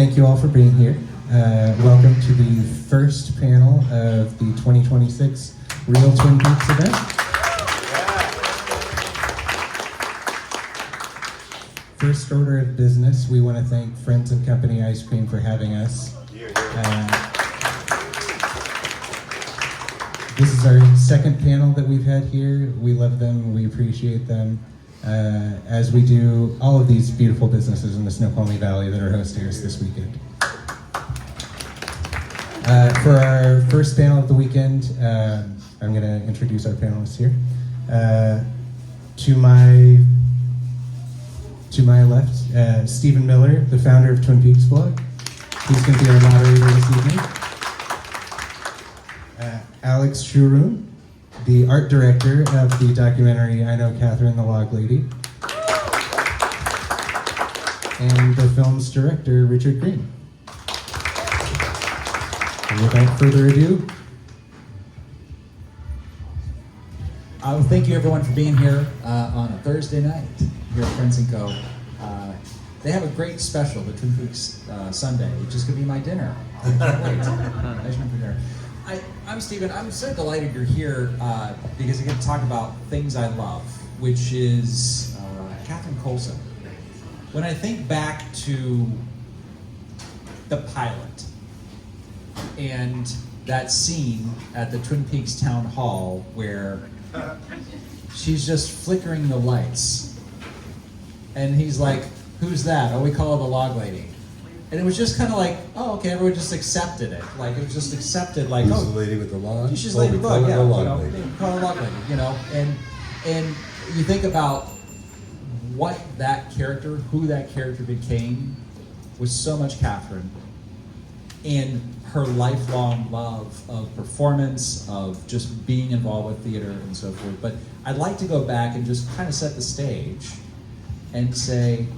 Thank you all for being here. Welcome to the first panel of the 2026 Real Twin Peaks event. First order of business, we want to thank Friends and Company Ice Cream for having us. This is our second panel that we've had here. We love them, we appreciate them, as we do all of these beautiful businesses in the Snoqualmie Valley that are hosting us this weekend. For our first panel of the weekend, I'm going to introduce our panelists here. To my left, Stephen Miller, the founder of Twin Peaks Blog. He's going to be our moderator this evening. Alex Shurun, the art director of the documentary I Know Catherine the Log Lady. And the film's director, Richard Green. And without further ado, thank you everyone for being here on a Thursday night here at Friends & Co. They have a great special, the Twin Peaks Sunday, which is going to be my dinner. I can't wait. Nice room for dinner. I'm Stephen. I'm so delighted you're here because I get to talk about things I love, which is Catherine Coulson. When I think back to the pilot and that scene at the Twin Peaks Town Hall where she's just flickering the lights and he's like, "Who's that?" "Oh, we call her the Log Lady." And it was just kind of like, oh, okay, everyone just accepted it. Like, it was just accepted, like, Who's the lady with the log? She's the lady with the log, yeah. The log lady. Call her Log Lady, you know. And you think about what that character, who that character became, was so much Catherine. And her lifelong love of performance, of just being involved with theater and so forth. But I'd like to go back and just kind of set the stage and say,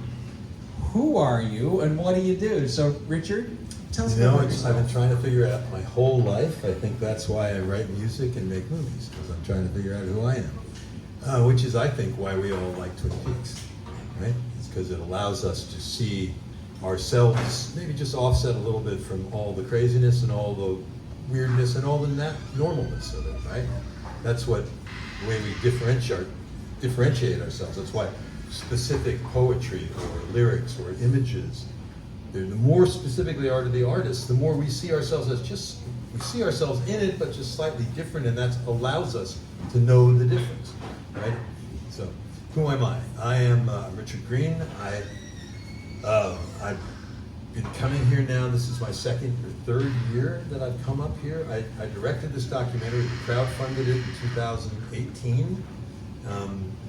who are you and what do you do? So, Richard, tell us about yourself. I've been trying to figure out my whole life. I think that's why I write music and make movies, because I'm trying to figure out who I am. Which is, I think, why we all like Twin Peaks, right? It's because it allows us to see ourselves, maybe just offset a little bit from all the craziness and all the weirdness and all the normalness of it, right? That's what the way we differentiate ourselves. That's why specific poetry or lyrics or images, the more specific they are to the artist, the more we see ourselves as we see ourselves in it, but just slightly different, and that allows us to know the difference, right? So, who am I? I am Richard Green. I've been coming here now, this is my second or third year that I've come up here. I directed this documentary, crowdfunded it in 2018.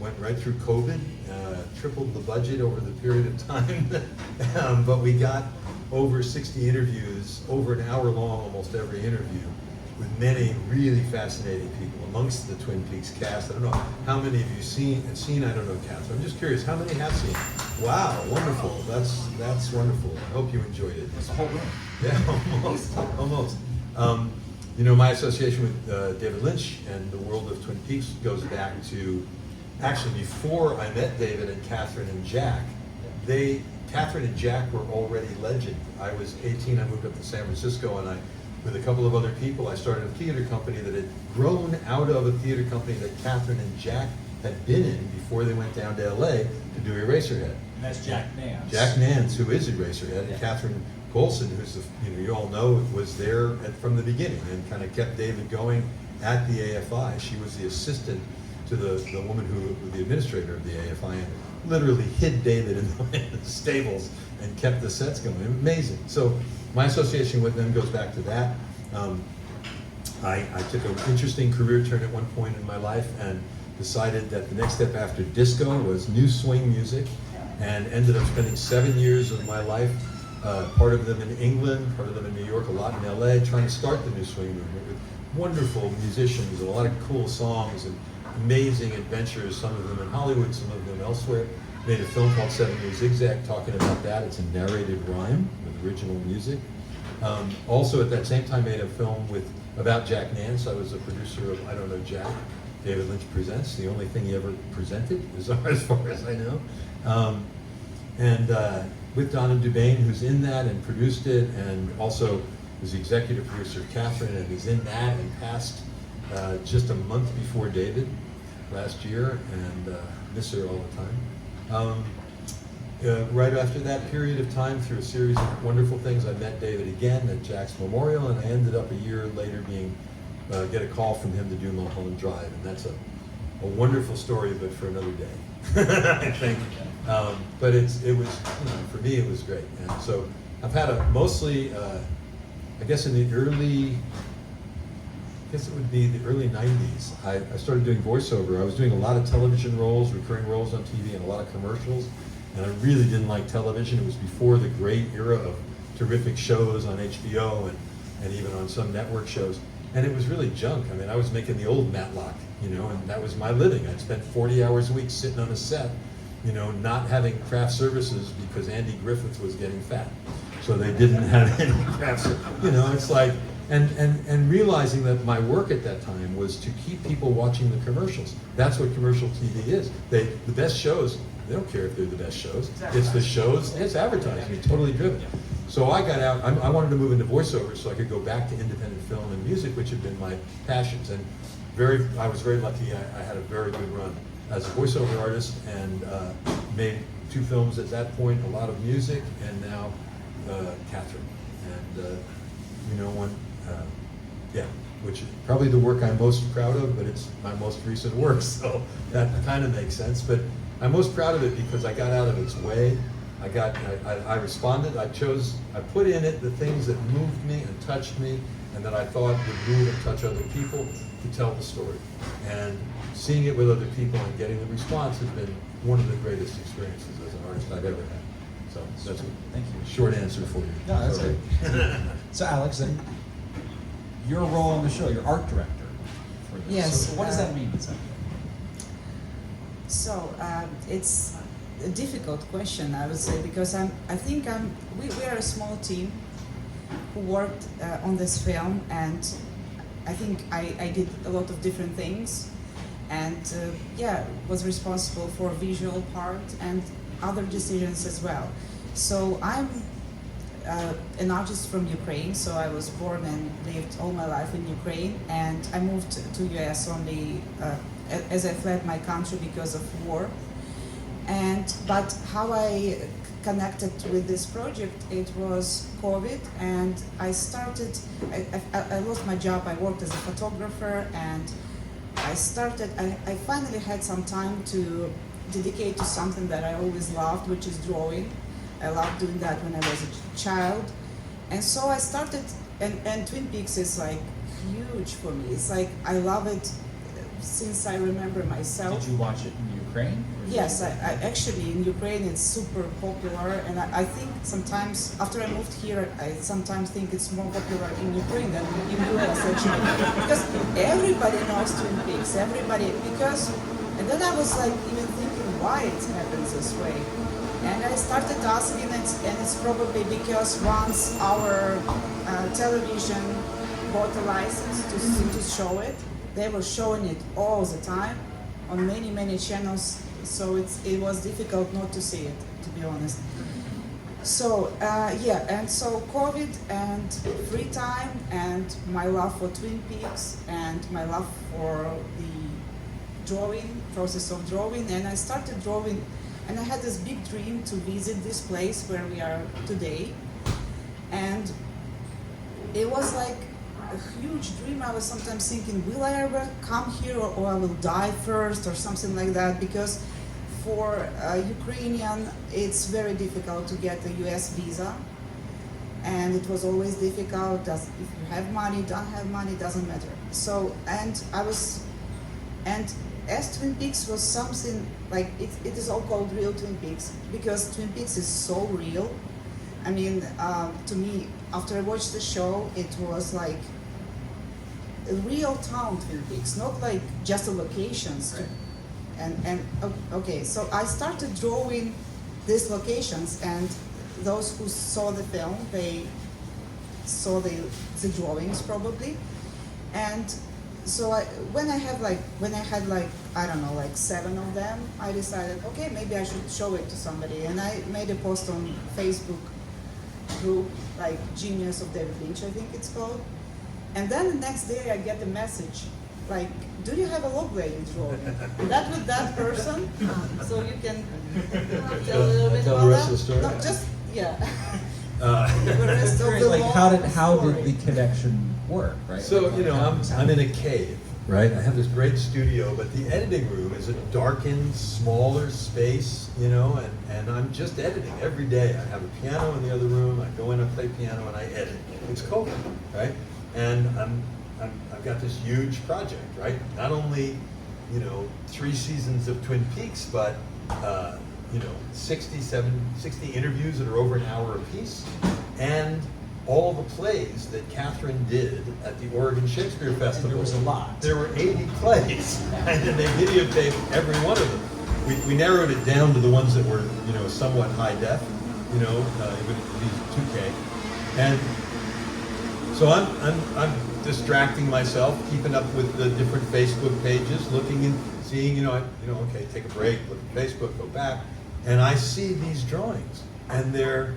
Went right through COVID, tripled the budget over the period of time, but we got over 60 interviews, over an hour long almost every interview, with many really fascinating people amongst the Twin Peaks cast. I don't know how many of you seen I don't know, Catherine. I'm just curious, how many have seen? Wow, wonderful. That's wonderful. I hope you enjoyed it. It's a whole room. Yeah, almost. You know, my association with David Lynch and the world of Twin Peaks goes back to, actually before I met David and Catherine and Jack. Catherine and Jack were already legend. I was 18, I moved up to San Francisco, and with a couple of other people, I started a theater company that had grown out of a theater company that Catherine and Jack had been in before they went down to LA to do Eraserhead. And that's Jack Nance. Jack Nance, who is Eraserhead, and Catherine Coulson, who's you all know, was there from the beginning and kind of kept David going at the AFI. She was the assistant to the woman who was the administrator of the AFI, and literally hid David in the stables and kept the sets going. Amazing. So my association with them goes back to that. I took an interesting career turn at one point in my life and decided that the next step after disco was new swing music, and ended up spending 7 years of my life, part of them in England, part of them in New York, a lot in LA, trying to start the new swing movement with wonderful musicians and a lot of cool songs and amazing adventures, some of them in Hollywood, some of them elsewhere. Made a film called 7 Year Zigzag talking about that. It's a narrated rhyme with original music. Also at that same time made a film about Jack Nance. I was a producer of I Don't Know Jack, David Lynch Presents, the only thing he ever presented, as far as I know. with Donna Dubain, who's in that and produced it, and also was the executive producer, Catherine, and is in that and passed just a month before David last year, and miss her all the time. Right after that period of time, through a series of wonderful things, I met David again at Jack's Memorial, and I ended up a year later get a call from him to do Mulholland Drive, and that's a wonderful story, but for another day, I think. But it was, for me, it was great. And so I've had mostly, I guess in the early 90s, I started doing voiceover. I was doing a lot of television roles, recurring roles on TV, and a lot of commercials. And I really didn't like television. It was before the great era of terrific shows on HBO and even on some network shows. And it was really junk. I mean, I was making the old Matlock, and that was my living. I'd spent 40 hours a week sitting on a set, not having craft services because Andy Griffith was getting fat. So they didn't have any craft services. It's like, and realizing that my work at that time was to keep people watching the commercials. That's what commercial TV is. The best shows, they don't care if they're the best shows. It's the shows, it's advertising, it's totally driven. So I got out, I wanted to move into voiceover so I could go back to independent film and music, which had been my passions. And I was very lucky, I had a very good run as a voiceover artist, and made 2 films at that point, a lot of music, and now Catherine. And which is probably the work I'm most proud of, but it's my most recent work, so that kind of makes sense. But I'm most proud of it because I got out of its way. I responded, I put in it the things that moved me and touched me and that I thought would move and touch other people to tell the story. And seeing it with other people and getting the response has been one of the greatest experiences as an artist I've ever had. So that's a Thank you. short answer for you. No, that's good. So Alex, then your role in the show, you're art director for this. Yes. So what does that mean exactly? So it's a difficult question, I would say, because we are a small team who worked on this film, and I think I did a lot of different things, and was responsible for visual part and other decisions as well. So I'm an artist from Ukraine, so I was born and lived all my life in Ukraine, and I moved to US only as I fled my country because of war. But how I connected with this project, it was COVID, and I lost my job. I worked as a photographer, and I finally had some time to dedicate to something that I always loved, which is drawing. I loved doing that when I was a child. And so I started, and Twin Peaks is like huge for me. It's like, I love it since I remember myself. Did you watch it in Ukraine? Yes, I actually, in Ukraine it's super popular, and I think sometimes, after I moved here, I sometimes think it's more popular in Ukraine than in US actually, because everybody knows Twin Peaks, and then I was like even thinking why it happens this way. And I started asking it, and it's probably because once our television bought a license to show it, they were showing it all the time on many channels, so it was difficult not to see it, to be honest. So and so COVID and free time and my love for Twin Peaks and my love for the process of drawing, and I started drawing, and I had this big dream to visit this place where we are today, and it was like a huge dream. I was sometimes thinking, will I ever come here, or I will die first, or something like that, because for Ukrainian, it's very difficult to get a US visa, and it was always difficult. If you have money, don't have money, doesn't matter. So, and as Twin Peaks was something like, it is all called real Twin Peaks, because Twin Peaks is so real. I mean, to me, after I watched the show, it was like a real town Twin Peaks, not like just the locations. Right. Okay, so I started drawing these locations, and those who saw the film, they saw the drawings probably, and so when I had like I don't know, like 7 of them, I decided, okay, maybe I should show it to somebody, and I made a post on Facebook group, like Genius of David Lynch, I think it's called. And then the next day I get a message like, do you have a log lady drawing? That with that person, so you can tell a little bit Tell about the rest that. of the story? No, just yeah. Uh, The rest of the Like long how did story. the connection work, right? So, Like, you know, how does I'm that- in a cave, right? I have this great studio, but the editing room is a darkened, smaller space, you know, and I'm just editing every day. I have a piano in the other room, I go in and play piano and I edit. It's COVID, right? And I've got this huge project, right? Not only, you know, 3 seasons of Twin Peaks, but, you know, 60 interviews that are over an hour apiece, and all the plays that Catherine did at the Oregon Shakespeare Festival. There was a lot. There were 80 plays, and then they videotaped every one of them. We narrowed it down to the ones that were, you know, somewhat high def, you know, it would be 2K. And so I'm distracting myself, keeping up with the different Facebook pages, looking and seeing, okay, take a break, look at Facebook, go back, and I see these drawings, and they're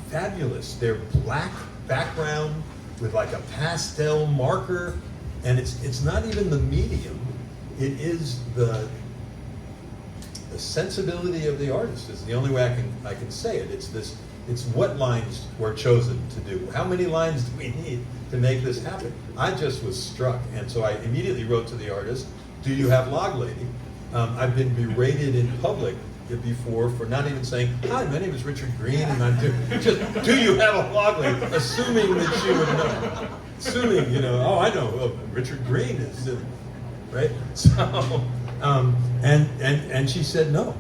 fabulous. They're black background with like a pastel marker, and it's not even the medium. It is the sensibility of the artist is the only way I can say it. It's what lines were chosen to do. How many lines do we need to make this happen? I just was struck, and so I immediately wrote to the artist, do you have Log Lady? I've been berated in public before for not even saying, hi, my name is Richard Green, and I'm just, do you have a Log Lady? Assuming that she would know. Assuming, oh, I know, Richard Green is, right? So, and she said no.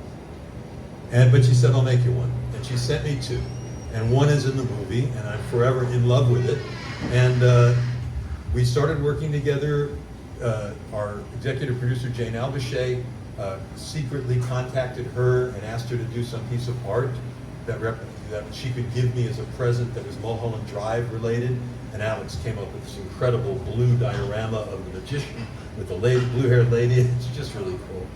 But she said, I'll make you one. And she sent me 2. And one is in the movie, and I'm forever in love with it. And we started working together. Our executive producer, Jane Albachet, secretly contacted her and asked her to do some piece of art that she could give me as a present that was Mulholland Drive related. And Alex came up with this incredible blue diorama of the magician with the blue-haired lady. It's just really cool.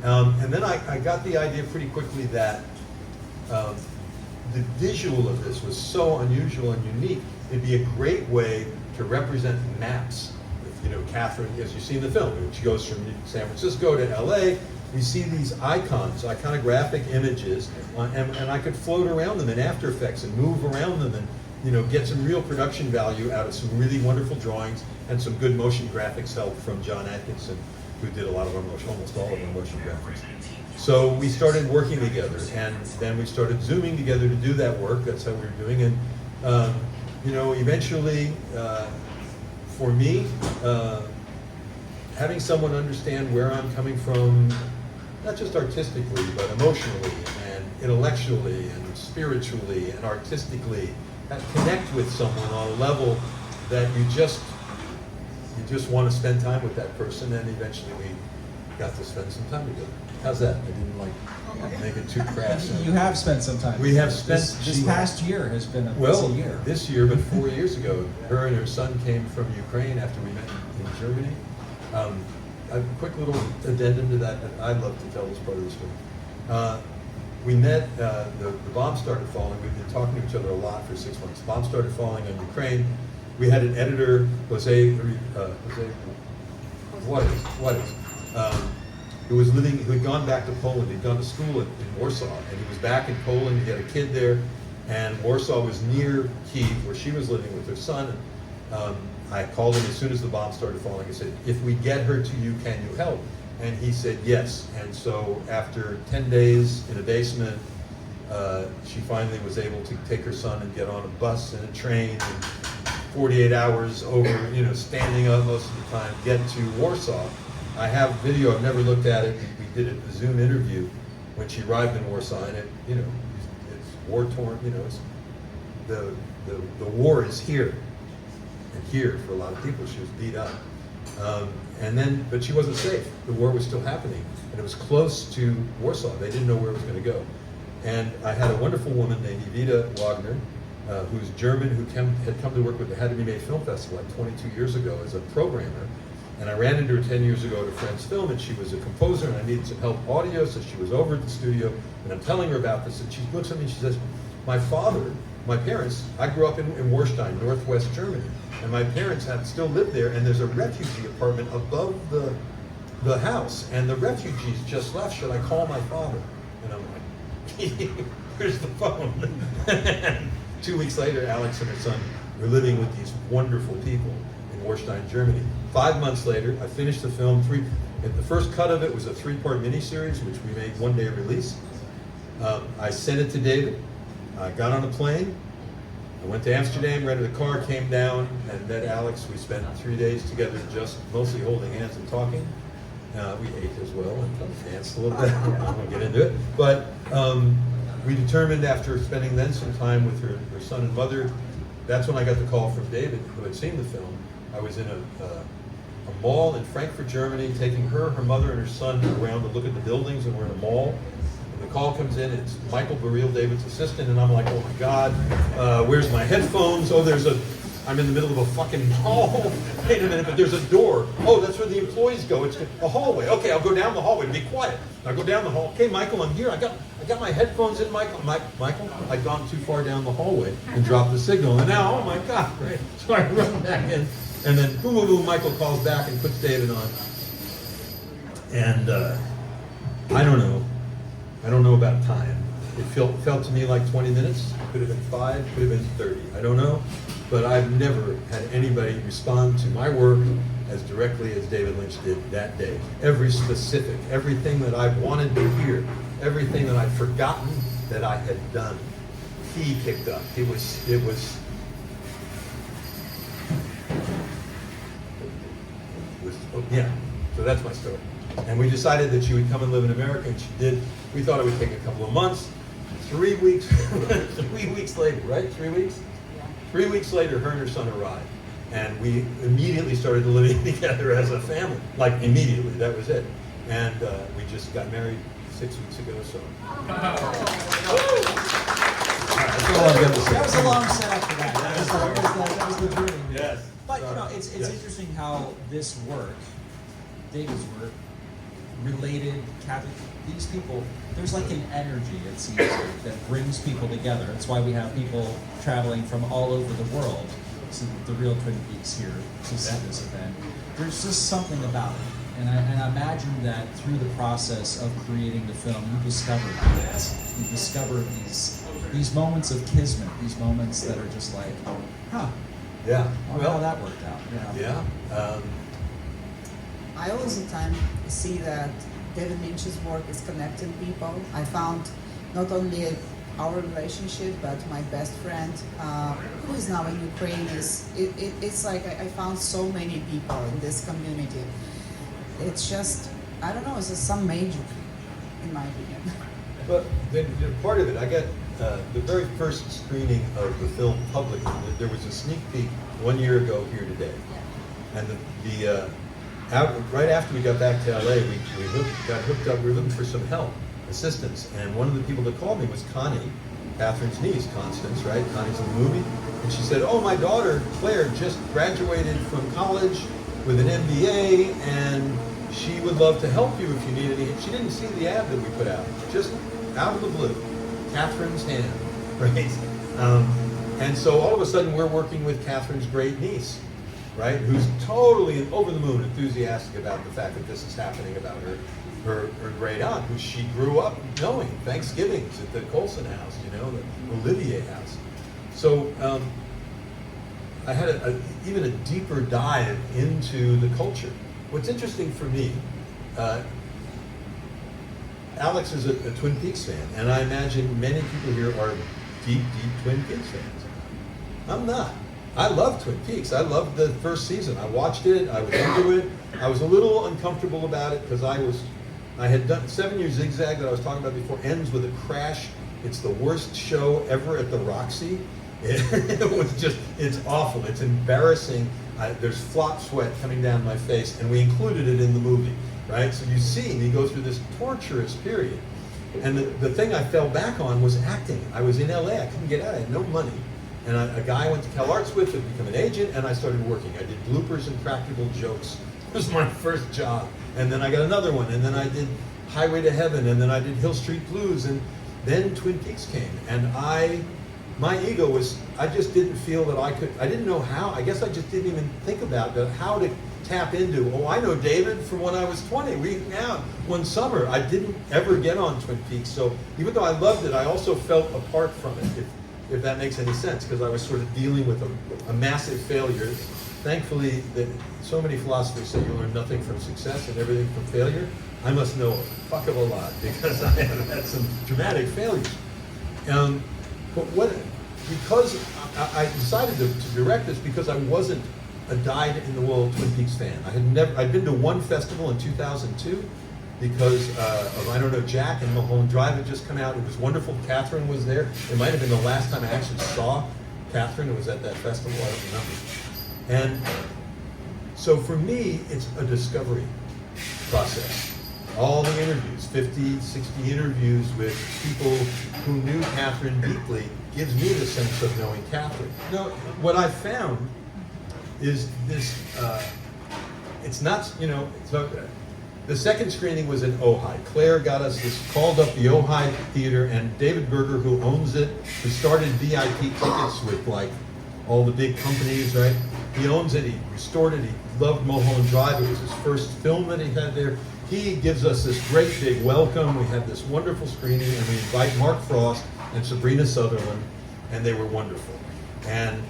And then I got the idea pretty quickly that the visual of this was so unusual and unique. It'd be a great way to represent maps. Catherine, as you see in the film, she goes from San Francisco to LA. We see these icons, iconographic images, and I could float around them in After Effects and move around them and get some real production value out of some really wonderful drawings and some good motion graphics help from John Atkinson, who did a lot of our almost all of our motion graphics. So we started working together, and then we started Zooming together to do that work. That's how we were doing, and eventually, for me, having someone understand where I'm coming from, not just artistically, but emotionally and intellectually and spiritually and artistically, connect with someone on a level that you just want to spend time with that person, and eventually we got to spend some time together. How's that? I didn't make it too crass. You have spent some time. We have spent this past year has been a busy year. This year, but 4 years ago, her and her son came from Ukraine after we met in Germany. A quick little addendum to that. I'd love to tell this part of the story. We met, the bomb started falling. We've been talking to each other a lot for 6 months. Bomb started falling on Ukraine. We had an editor, Jose, who had gone back to Poland. He'd gone to school in Warsaw, and he was back in Poland. He had a kid there, and Warsaw was near Kyiv, where she was living with her son. And I called him as soon as the bomb started falling. I said, if we get her to you, can you help? And he said yes. And so after 10 days in a basement, she finally was able to take her son and get on a bus and a train, and 48 hours over, standing up most of the time, get to Warsaw. I have video, I've never looked at it. We did a Zoom interview when she arrived in Warsaw, and it's war-torn, it's the war is here. And here, for a lot of people, she was beat up. But she wasn't safe. The war was still happening, and it was close to Warsaw. They didn't know where it was going to go. And I had a wonderful woman named Evita Wagner, who's German, who had come to work with the Had to Be Made Film Festival like 22 years ago as a programmer. And I ran into her 10 years ago at a friend's film, and she was a composer, and I needed some help audio, so she was over at the studio, and I'm telling her about this, and she looks at me and she says, my parents, I grew up in Warstein, northwest Germany, and my parents still live there, and there's a refugee apartment above the house, and the refugees just left. Should I call my father? And I'm like, where's the phone? 2 weeks later, Alex and her son were living with these wonderful people in Warstein, Germany. 5 months later, I finished the film. The first cut of it was a 3-part miniseries, which we made one day release. I sent it to David. I got on a plane. I went to Amsterdam, rented a car, came down, and met Alex. We spent 3 days together, just mostly holding hands and talking. We ate as well and danced a little bit. I won't get into it. But we determined, after spending then some time with her son and mother, that's when I got the call from David, who had seen the film. I was in a mall in Frankfurt, Germany, taking her mother, and her son around to look at the buildings, and we're in a mall. And the call comes in, it's Michael Baril, David's assistant, and I'm like, oh my God, where's my headphones? Oh, I'm in the middle of a fucking mall. Wait a minute, but there's a door. Oh, that's where the employees go. It's a hallway. Okay, I'll go down the hallway. Be quiet. I go down the hall. Okay, Michael, I'm here. I got my headphones in, Michael. Michael, I'd gone too far down the hallway and dropped the signal. And now, oh my God, right? So I run back in. And then, boom, boom, boom, Michael calls back and puts David on. And I don't know about time. It felt to me like 20 minutes. Could have been 5, could have been 30. I don't know. But I've never had anybody respond to my work as directly as David Lynch did that day. Every specific, everything that I've wanted to hear, everything that I'd forgotten that I had done, he picked up. It was. Oh, yeah. So that's my story. And we decided that she would come and live in America, and she did. We thought it would take a couple of months. 3 weeks. 3 weeks later, right? 3 weeks. 3 weeks later, her and her son arrived, and we immediately started living together as a family. Like immediately, that was it. And we just got married 6 weeks ago. So that's all I've got to say. That was a long setup for that. That was the dream. Yes. But it's interesting how this work, David's work, related Catholic. These people, there's like an energy, it seems, that brings people together. That's why we have people traveling from all over the world to the real Twin Peaks here to see this event. There's just something about it. And I imagine that through the process of creating the film, you discovered this. You discovered these moments of kismet, these moments that are just like, huh. Yeah. I wonder how that worked out. Yeah. I all the time see that David Lynch's work is connecting people. I found not only our relationship, but my best friend, who is now in Ukraine, it's like I found so many people in this community. It's just, I don't know, it's just some magic, in my opinion. But then part of it, I got the very first screening of the film publicly. There was a sneak peek 1 year ago here today, and right after we got back to LA, we got hooked up. We were looking for some help, assistance, and one of the people that called me was Connie, Catherine's niece, Constance, right? Connie's in the movie, and she said, "Oh, my daughter Claire just graduated from college with an MBA, and she would love to help you if you need any." She didn't see the ad that we put out, just out of the blue, Catherine's hand, right? And so all of a sudden, we're working with Catherine's great niece, right, who's totally over the moon enthusiastic about the fact that this is happening, about her great aunt, who she grew up knowing, Thanksgivings at the Coulson house, the Olivier house. So I had even a deeper dive into the culture. What's interesting for me, Alex is a Twin Peaks fan, and I imagine many people here are deep Twin Peaks fans. I'm not. I love Twin Peaks. I loved the first season. I watched it. I was into it. I was a little uncomfortable about it because I had done 7 Year Zigzag that I was talking about before. Ends with a crash. It's the worst show ever at the Roxy. It was just, it's awful. It's embarrassing. There's flop sweat coming down my face, and we included it in the movie, right? So you see me go through this torturous period. And the thing I fell back on was acting. I was in LA. I couldn't get out. I had no money. And a guy I went to Cal Arts with had become an agent, and I started working. I did bloopers and practical jokes It was my first job. And then I got another one, and then I did Highway to Heaven, and then I did Hill Street Blues, and then Twin Peaks came. And my ego was, I just didn't feel that I didn't know how, I guess I just didn't even think about how to tap into, oh, I know David from when I was 20. We hung out one summer. I didn't ever get on Twin Peaks, so even though I loved it, I also felt apart from it, if that makes any sense, because I was sort of dealing with a massive failure. Thankfully, so many philosophers say you learn nothing from success and everything from failure. I must know a fuck of a lot, because I have had some dramatic failures. But because I decided to direct this, because I wasn't a dyed-in-the-wool Twin Peaks fan. I'd been to one festival in 2002 because of, I don't know, Jack and Mulholland Drive had just come out. It was wonderful. Catherine was there. It might have been the last time I actually saw Catherine. It was at that festival. I don't remember. And so for me, it's a discovery process. All the interviews, 50, 60 interviews with people who knew Catherine deeply, gives me the sense of knowing Catherine. Now, what I found is this, it's not, so the second screening was at Ojai. Claire got us called up the Ojai Theater, and David Berger, who owns it, who started VIP tickets with like all the big companies, right? He owns it, he restored it, he loved Mulholland Drive. It was his first film that he had there. He gives us this great big welcome. We had this wonderful screening, and we invite Mark Frost and Sabrina Sutherland, and they were wonderful. And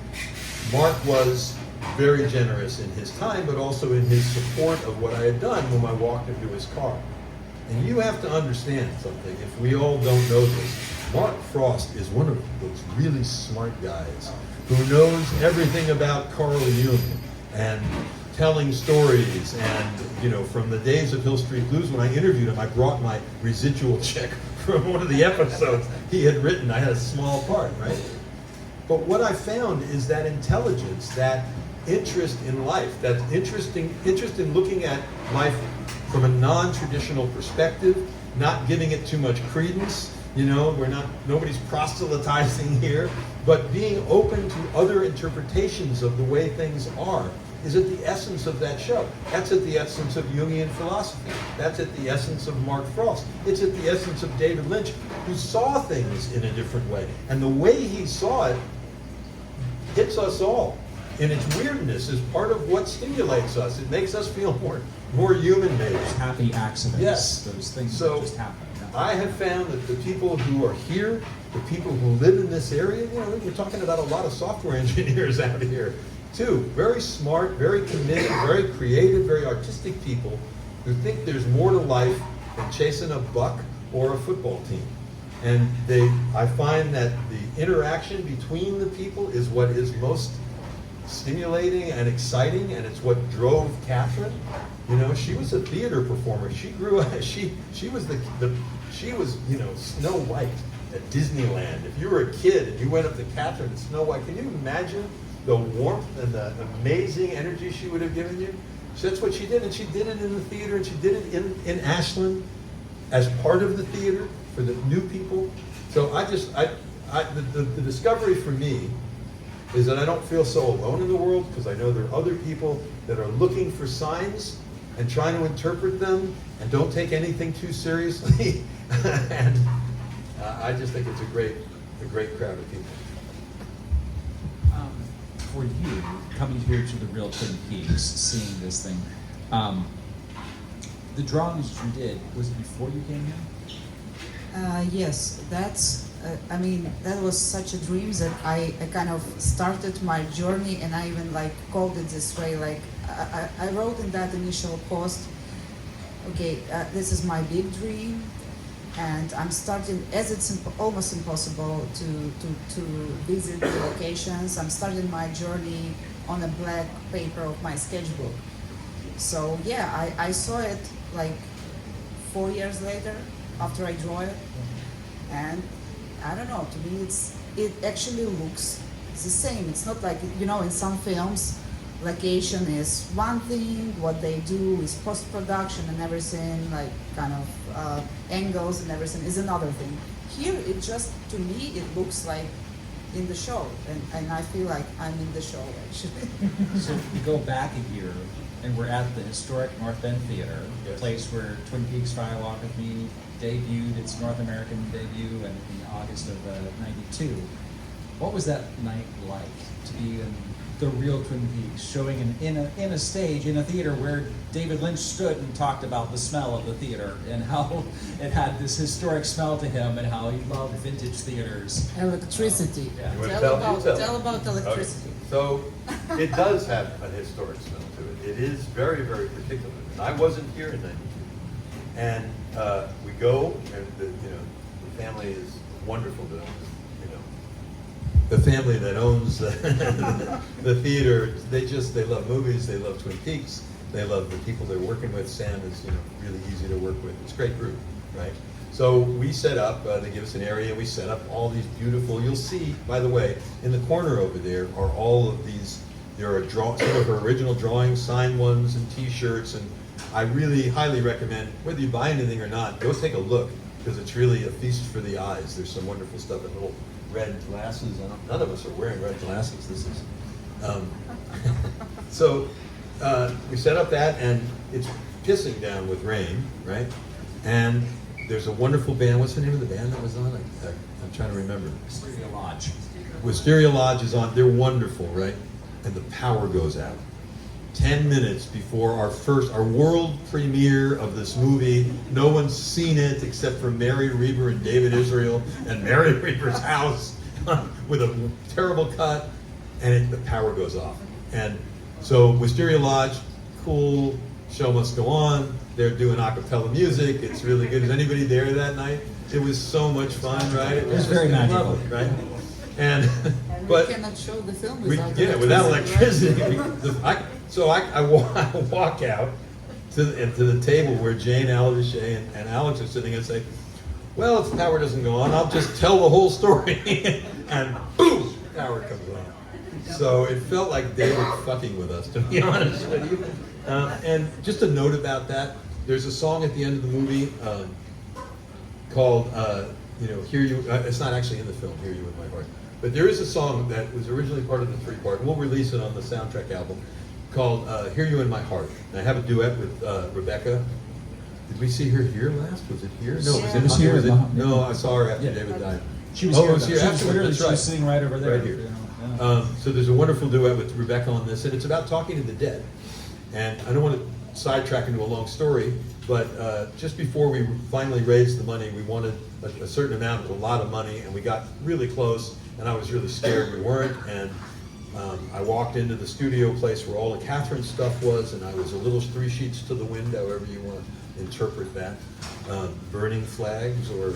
Mark was very generous in his time, but also in his support of what I had done when I walked into his car. And you have to understand something, if we all don't know this, Mark Frost is one of those really smart guys who knows everything about Carl Jung and telling stories, and from the days of Hill Street Blues, when I interviewed him, I brought my residual check from one of the episodes he had written. I had a small part, right? But what I found is that intelligence, that interest in life, that interest in looking at life from a non-traditional perspective, not giving it too much credence. Nobody's proselytizing here, but being open to other interpretations of the way things are is at the essence of that show. That's at the essence of Jungian philosophy. That's at the essence of Mark Frost. It's at the essence of David Lynch, who saw things in a different way. And the way he saw it hits us all. And its weirdness is part of what stimulates us. It makes us feel more human, maybe. Those happy accidents. Yes. Those things So, that just happen. I have found that the people who are here, the people who live in this area, we're talking about a lot of software engineers out here, too. Very smart, very committed, very creative, very artistic people who think there's more to life than chasing a buck or a football team. And I find that the interaction between the people is what is most stimulating and exciting, and it's what drove Catherine. She was a theater performer. She grew up. She was Snow White at Disneyland. If you were a kid and you went up to Catherine and Snow White, can you imagine the warmth and the amazing energy she would have given you? So that's what she did, and she did it in the theater, and she did it in Ashland as part of the theater for the new people. So the discovery for me is that I don't feel so alone in the world, because I know there are other people that are looking for signs and trying to interpret them and don't take anything too seriously. And I just think it's a great crowd of people. For you, coming here to the real Twin Peaks, seeing this thing, the drawings you did, was it before you came here? Yes, that was such a dream that I kind of started my journey, and I even called it this way. I wrote in that initial post, okay, this is my big dream, and I'm starting, as it's almost impossible to visit the locations, I'm starting my journey on a black paper of my sketchbook. So yeah, I saw it 4 years later after I drew it, and I don't know, to me it actually looks the same. It's not like, in some films, location is one thing, what they do is post-production and everything, angles and everything is another thing. Here, to me, it looks like in the show, and I feel like I'm in the show actually. So we go back a year, and we're at the historic North End Theater, the Yes. place where Twin Peaks Fire Walk with Me debuted its North American debut in August of '92. What was that night like to be in the real Twin Peaks, showing in a stage, in a theater where David Lynch stood and talked about the smell of the theater and how it had this historic smell to him and how he loved vintage theaters? Electricity. Yeah. You wanna Tell about Okay. electricity. So it does have an historic smell to it. It is very, very particular. And I wasn't here in '92. And we go, and the family is wonderful. The family that owns the theater, they love movies, they love Twin Peaks, they love the people they're working with. Sam is really easy to work with. It's a great group, right? So we set up, they give us an area, we set up all these beautiful, you'll see, by the way, in the corner over there are all of these, there are some of her original drawings, signed ones, and t-shirts, and I really highly recommend, whether you buy anything or not, go take a look, because it's really a feast for the eyes. There's some wonderful stuff in little red glasses. None of us are wearing red glasses. This is, so we set up that, and it's pissing down with rain, right? And there's a wonderful band. What's the name of the band that was on? I'm trying to remember. Wisteria Lodge. Wisteria Lodge is on. They're wonderful, right? And the power goes out 10 minutes before our world premiere of this movie. No one's seen it except for Mary Reber and David Israel and Mary Reber's house with a terrible cut, and the power goes off. And so Wisteria Lodge, cool, show must go on. They're doing a cappella music. It's really good. Is anybody there that night? It was so much fun, right? It was very just magical. lovely, right? And And but we cannot show the film we, without without electricity. electricity. I walk out to the table where Jane Aldershea and Alex are sitting and say, well, if the power doesn't go on, I'll just tell the whole story. And boom, power comes on. So it felt like they were fucking with us, to be honest with you. And just a note about that, there's a song at the end of the movie called, Hear You, it's not actually in the film, Hear You in My Heart. But there is a song that was originally part of the three-part, and we'll release it on the soundtrack album, called Hear You in My Heart. And I have a duet with Rebecca. Did we see her here last? Was it here? No, Yeah. it was Here. No, I saw her after Yeah. David died. She was Oh, here. it was here She was afterwards, literally that's she was right. sitting right over there. Right here. Yeah. So there's a wonderful duet with Rebecca on this, and it's about talking to the dead. And I don't want to sidetrack into a long story, but just before we finally raised the money, we wanted a certain amount, it was a lot of money, and we got really close, and I was really scared we weren't. And I walked into the studio place where all the Catherine stuff was, and I was a little 3 sheets to the wind, however you want to interpret that, burning flags or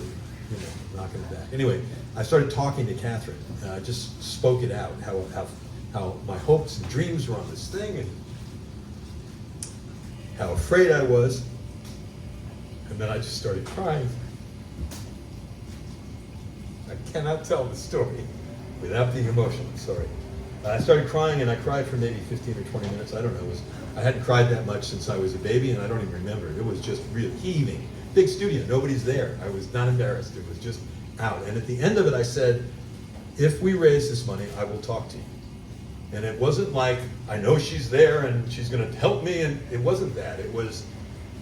knocking it back. Anyway, I started talking to Catherine. I just spoke it out, how my hopes and dreams were on this thing, and how afraid I was. And then I just started crying. I cannot tell the story without being emotional, sorry. I started crying, and I cried for maybe 15 or 20 minutes. I don't know. I hadn't cried that much since I was a baby, and I don't even remember. It was just real heaving. Big studio, nobody's there. I was not embarrassed. It was just out. And at the end of it, I said, if we raise this money, I will talk to you. And it wasn't like, I know she's there and she's going to help me, and it wasn't that. It was,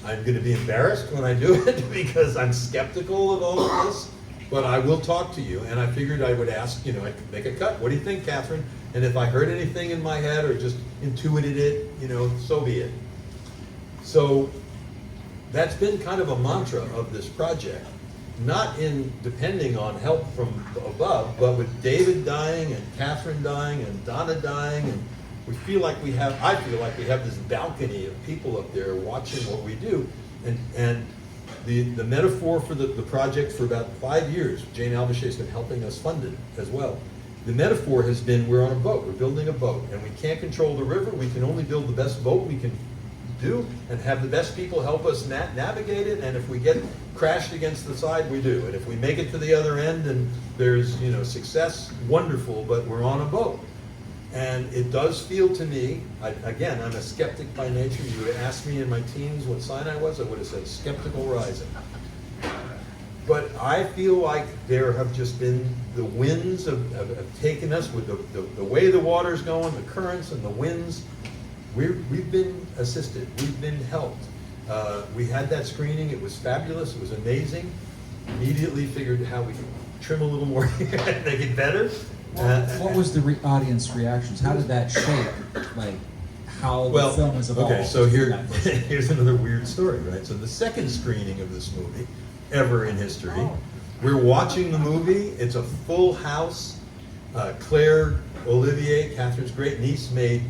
I'm going to be embarrassed when I do it because I'm skeptical of all of this, but I will talk to you. And I figured I would ask, I could make a cut. What do you think, Catherine? And if I heard anything in my head or just intuited it, so be it. So that's been kind of a mantra of this project. Not in depending on help from above, but with David dying and Catherine dying and Donna dying, and I feel like we have this balcony of people up there watching what we do. And the metaphor for the project for about 5 years, Jane Aldershea has been helping us fund it as well. The metaphor has been, we're on a boat, we're building a boat, and we can't control the river, we can only build the best boat we can do, and have the best people help us navigate it, and if we get crashed against the side, we do. And if we make it to the other end and there's success, wonderful, but we're on a boat. And it does feel to me, again, I'm a skeptic by nature. You would ask me in my teens what sign I was, I would have said skeptical rising. But I feel like there have just been the winds have taken us with the way the water's going, the currents and the winds. We've been assisted. We've been helped. We had that screening. It was fabulous. It was amazing. Immediately figured how we could trim a little more here and make it better. What was the audience reactions? How did that shape, like, how the film was evolved? Okay, so here's another weird story, right? So the second screening of this movie ever in history, we're watching the movie. It's a full house. Claire Olivier, Catherine's great niece, made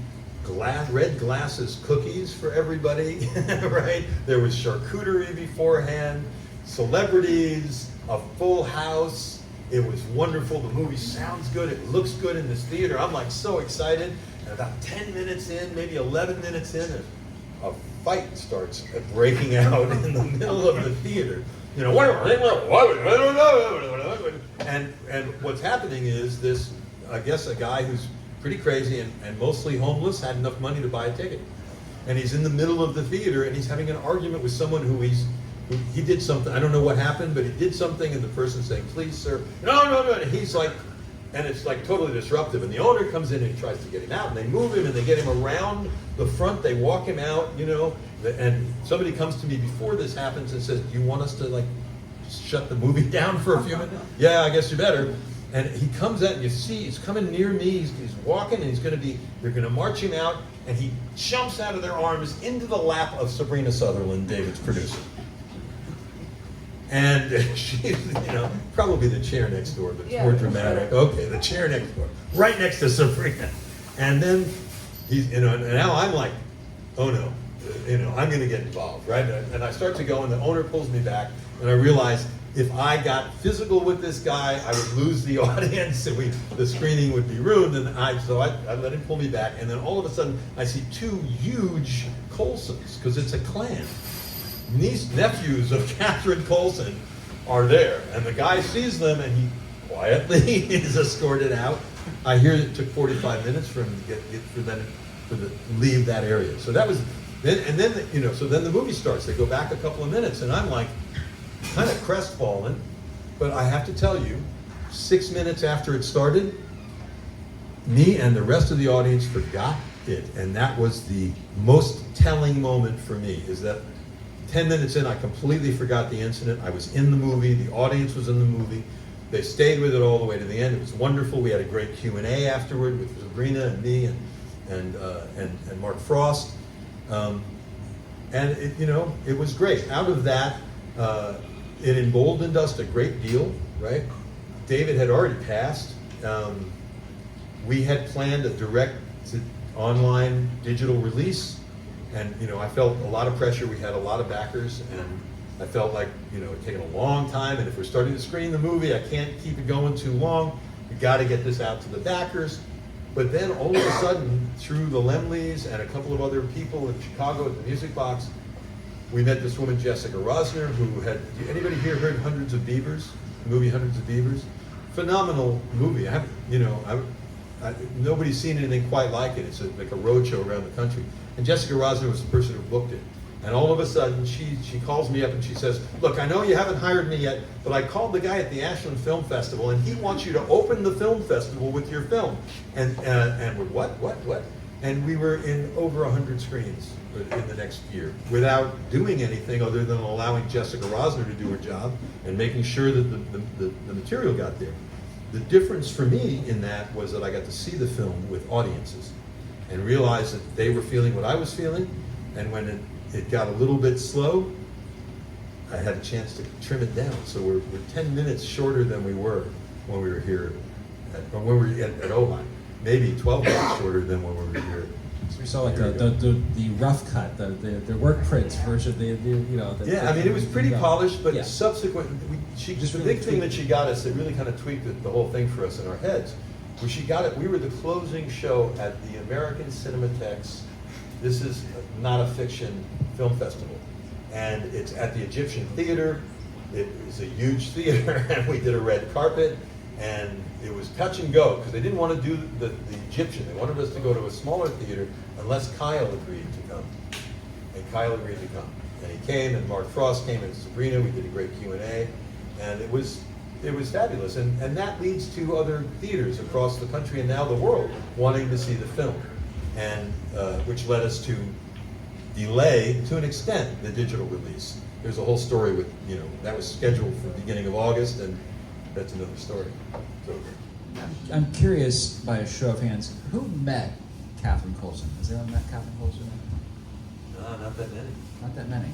red glasses cookies for everybody, right? There was charcuterie beforehand, celebrities, a full house. It was wonderful. The movie sounds good. It looks good in this theater. I'm like so excited. And about 10 minutes in, maybe 11 minutes in, a fight starts breaking out in the middle of the theater. You know, and what's happening is this, I guess a guy who's pretty crazy and mostly homeless had enough money to buy a ticket. And he's in the middle of the theater and he's having an argument with someone who he did something, I don't know what happened, but he did something and the person's saying, please sir, no, and he's like, and it's like totally disruptive. And the owner comes in and he tries to get him out and they move him and they get him around the front, they walk him out, you know, and somebody comes to me before this happens and says, do you want us to like shut the movie down for a few minutes? Yeah, I guess you better. And he comes out and you see he's coming near me, he's walking and they're gonna march him out and he jumps out of their arms into the lap of Sabrina Sutherland, David's producer. And she's, you know, probably the chair next door, but it's more dramatic. Okay, the chair next door, right next to Sabrina. And then he's, you know, and now I'm like, oh no, you know, I'm gonna get involved, right? And I start to go and the owner pulls me back and I realize if I got physical with this guy, I would lose the audience and the screening would be ruined. And so I let him pull me back. And then all of a sudden I see two huge Coulsons, because it's a clan. Nephews of Catherine Coulson are there, and the guy sees them and he quietly is escorted out. I hear it took 45 minutes for him to leave that area. So that was then you know, so then the movie starts. They go back a couple of minutes and I'm like kind of crestfallen, but I have to tell you, 6 minutes after it started, me and the rest of the audience forgot it, and that was the most telling moment for me, is that 10 minutes in, I completely forgot the incident. I was in the movie, the audience was in the movie. They stayed with it all the way to the end. It was wonderful. We had a great Q&A afterward with Sabrina and me and Mark Frost. And it, you know, it was great. Out of that, it emboldened us a great deal, right? David had already passed. We had planned a direct to online digital release. And, you know, I felt a lot of pressure. We had a lot of backers, and I felt like, you know, it's taken a long time, and if we're starting to screen the movie, I can't keep it going too long. We got to get this out to the backers. But then all of a sudden, through the Lemleys and a couple of other people in Chicago at the Music Box, we met this woman, Jessica Rosner, who had, anybody here heard Hundreds of Beavers? The movie Hundreds of Beavers? Phenomenal movie. Nobody's seen anything quite like it. It's like a road show around the country. And Jessica Rosner was the person who booked it. And all of a sudden, she calls me up and she says, look, I know you haven't hired me yet, but I called the guy at the Ashland Film Festival and he wants you to open the film festival with your film. And we're, what? And we were in over 100 screens in the next year without doing anything other than allowing Jessica Rosner to do her job and making sure that the material got there. The difference for me in that was that I got to see the film with audiences and realize that they were feeling what I was feeling, and when it got a little bit slow, I had a chance to trim it down. So we're 10 minutes shorter than we were when we were here, when we were at Ojai. Maybe 12 minutes shorter than when we were here. So we saw like the rough cut, the work prints versus the you know. Yeah, I mean it was pretty polished, but yeah. Subsequent, the big thing that she got us that really kind of tweaked the whole thing for us in our heads. Where she got it, we were the closing show at the American Cinematheque's. This is not a fiction film festival, and it's at the Egyptian Theater. It is a huge theater, and we did a red carpet, and it was touch and go because they didn't want to do the Egyptian. They wanted us to go to a smaller theater unless Kyle agreed to come, and Kyle agreed to come, and he came, and Mark Frost came, and Sabrina. We did a great Q&A, And it was fabulous, and that leads to other theaters across the country and now the world wanting to see the film, and which led us to delay, to an extent, the digital release. There's a whole story with, that was scheduled for the beginning of August, and that's another story. So, I'm curious, by a show of hands, who met Catherine Coulson? Has anyone met Catherine Coulson? no, not that many. Not that many.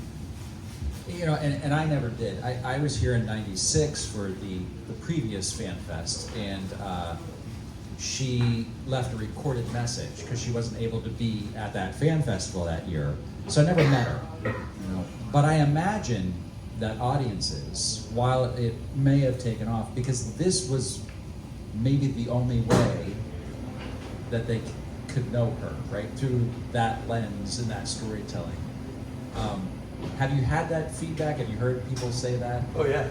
And I never did. I was here in '96 for the previous Fan Fest, and she left a recorded message because she wasn't able to be at that fan festival that year. So I never met her. But I imagine that audiences, while it may have taken off, because this was maybe the only way that they could know her, right? Through that lens and that storytelling. Have you had that feedback? Have you heard people say that? Oh yeah,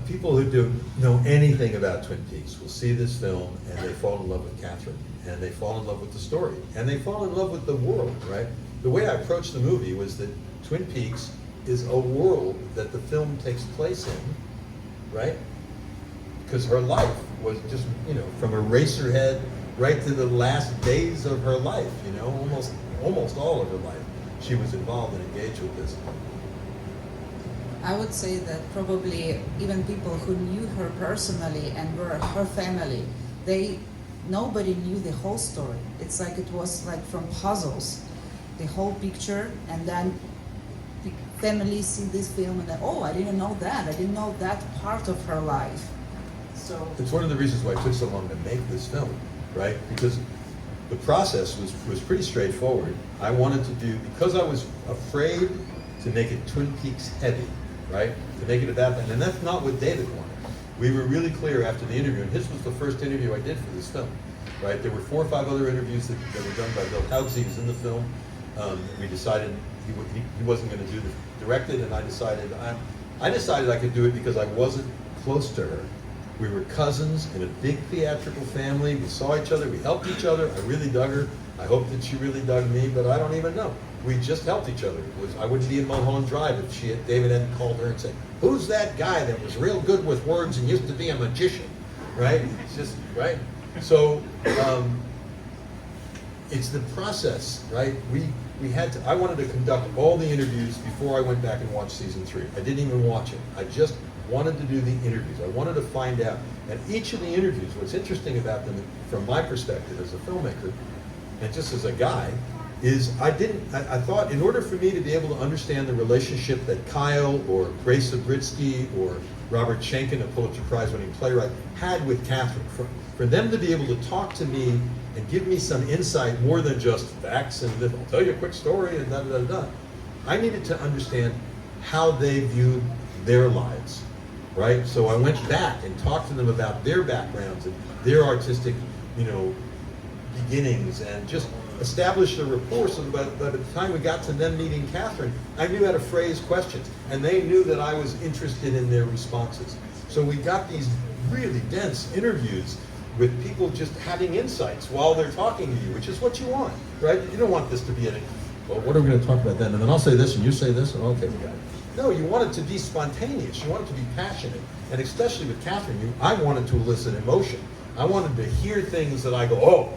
people who don't know anything about Twin Peaks will see this film and they fall in love with Catherine, and they fall in love with the story, and they fall in love with the world, right? The way I approached the movie was that Twin Peaks is a world that the film takes place in, right? Because her life was just, from a racerhead right to the last days of her life, almost all of her life, she was involved and engaged with this. I would say that probably even people who knew her personally and were her family, nobody knew the whole story. It's like it was like from puzzles, the whole picture, and then the family see this film and then, oh, I didn't know that. I didn't know that part of her life. So It's one of the reasons why it took so long to make this film, right? Because the process was pretty straightforward. I wanted to do, because I was afraid to make it Twin Peaks heavy, right? To make it about that, and that's not what David wanted. We were really clear after the interview, and his was the first interview I did for this film, right? There were 4 or 5 other interviews that were done by Bill Hougsey, who's in the film. We decided he wasn't going to direct it, and I decided I could do it because I wasn't close to her. We were cousins in a big theatrical family. We saw each other. We helped each other. I really dug her. I hope that she really dug me, but I don't even know. We just helped each other. I wouldn't be in Mulholland Drive if David hadn't called her and said, "Who's that guy that was real good with words and used to be a magician?" Right? It's just right. So it's the process, right? We had to. I wanted to conduct all the interviews before I went back and watched season 3. I didn't even watch it. I just wanted to do the interviews. I wanted to find out. And each of the interviews, what's interesting about them from my perspective as a filmmaker, and just as a guy, is I thought in order for me to be able to understand the relationship that Kyle or Grace Zabritsky or Robert Schenken, a Pulitzer Prize winning playwright, had with Catherine, for them to be able to talk to me and give me some insight more than just facts and I'll tell you a quick story and da da da da. I needed to understand how they viewed their lives, right? So I went back and talked to them about their backgrounds and their artistic, beginnings, and just established a rapport so that by the time we got to them meeting Catherine, I knew how to phrase questions, and they knew that I was interested in their responses. So we got these really dense interviews with people just having insights while they're talking to you, which is what you want, right? You don't want this to be well, what are we going to talk about then? And then I'll say this and you say this, and okay, we got it. No, you want it to be spontaneous. You want it to be passionate. And especially with Catherine, I wanted to elicit emotion. I wanted to hear things that I go, oh,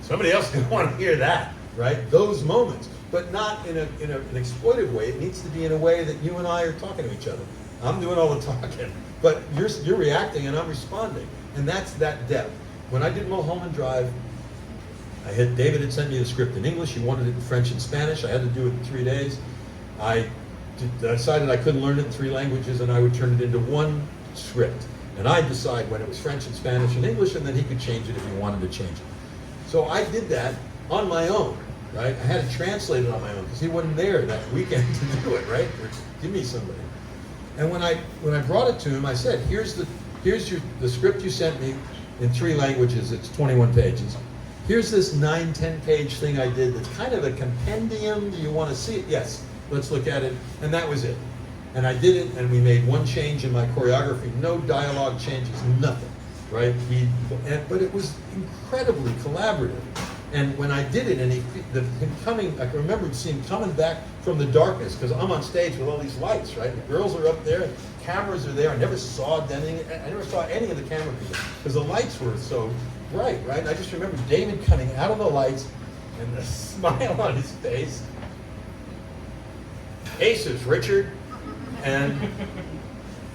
somebody else can want to hear that, right? Those moments, but not in an exploitive way. It needs to be in a way that you and I are talking to each other. I'm doing all the talking, but you're reacting and I'm responding, and that's that depth. When I did Mulholland Drive, David had sent me the script in English. He wanted it in French and Spanish. I had to do it in 3 days. I decided I couldn't learn it in 3 languages, and I would turn it into one script. And I'd decide when it was French and Spanish and English, and then he could change it if he wanted to change it. So I did that on my own, right? I had to translate it on my own because he wasn't there that weekend to do it, right? Or give me somebody. And when I brought it to him, I said, here's the script you sent me in 3 languages. It's 21 pages. Here's this 9-10 page thing I did that's kind of a compendium. Do you want to see it? Yes, let's look at it. And that was it. And I did it, and we made one change in my choreography. No dialogue changes, nothing, right? But it was incredibly collaborative. And when I did it, and him coming, I can remember seeing him coming back from the darkness, because I'm on stage with all these lights, right? The girls are up there, cameras are there. I never saw any of the camera people, because the lights were so bright, right? And I just remember David coming out of the lights, and the smile on his face. Aces, Richard. And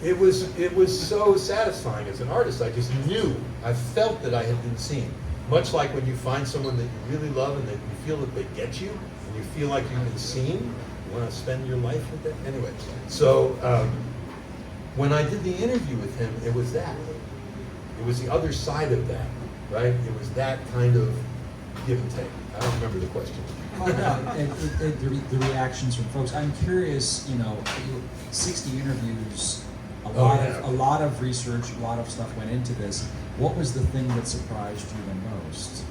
it was so satisfying as an artist. I just knew, I felt that I had been seen. Much like when you find someone that you really love and that you feel that they get you, and you feel like you've been seen, you want to spend your life with them. Anyway, so when I did the interview with him, it was that. It was the other side of that, right? It was that kind of give and take. I don't remember the question. Oh, no, the reactions from folks. I'm curious, 60 interviews, a lot of research, a lot of stuff went into this. What was the thing that surprised you the most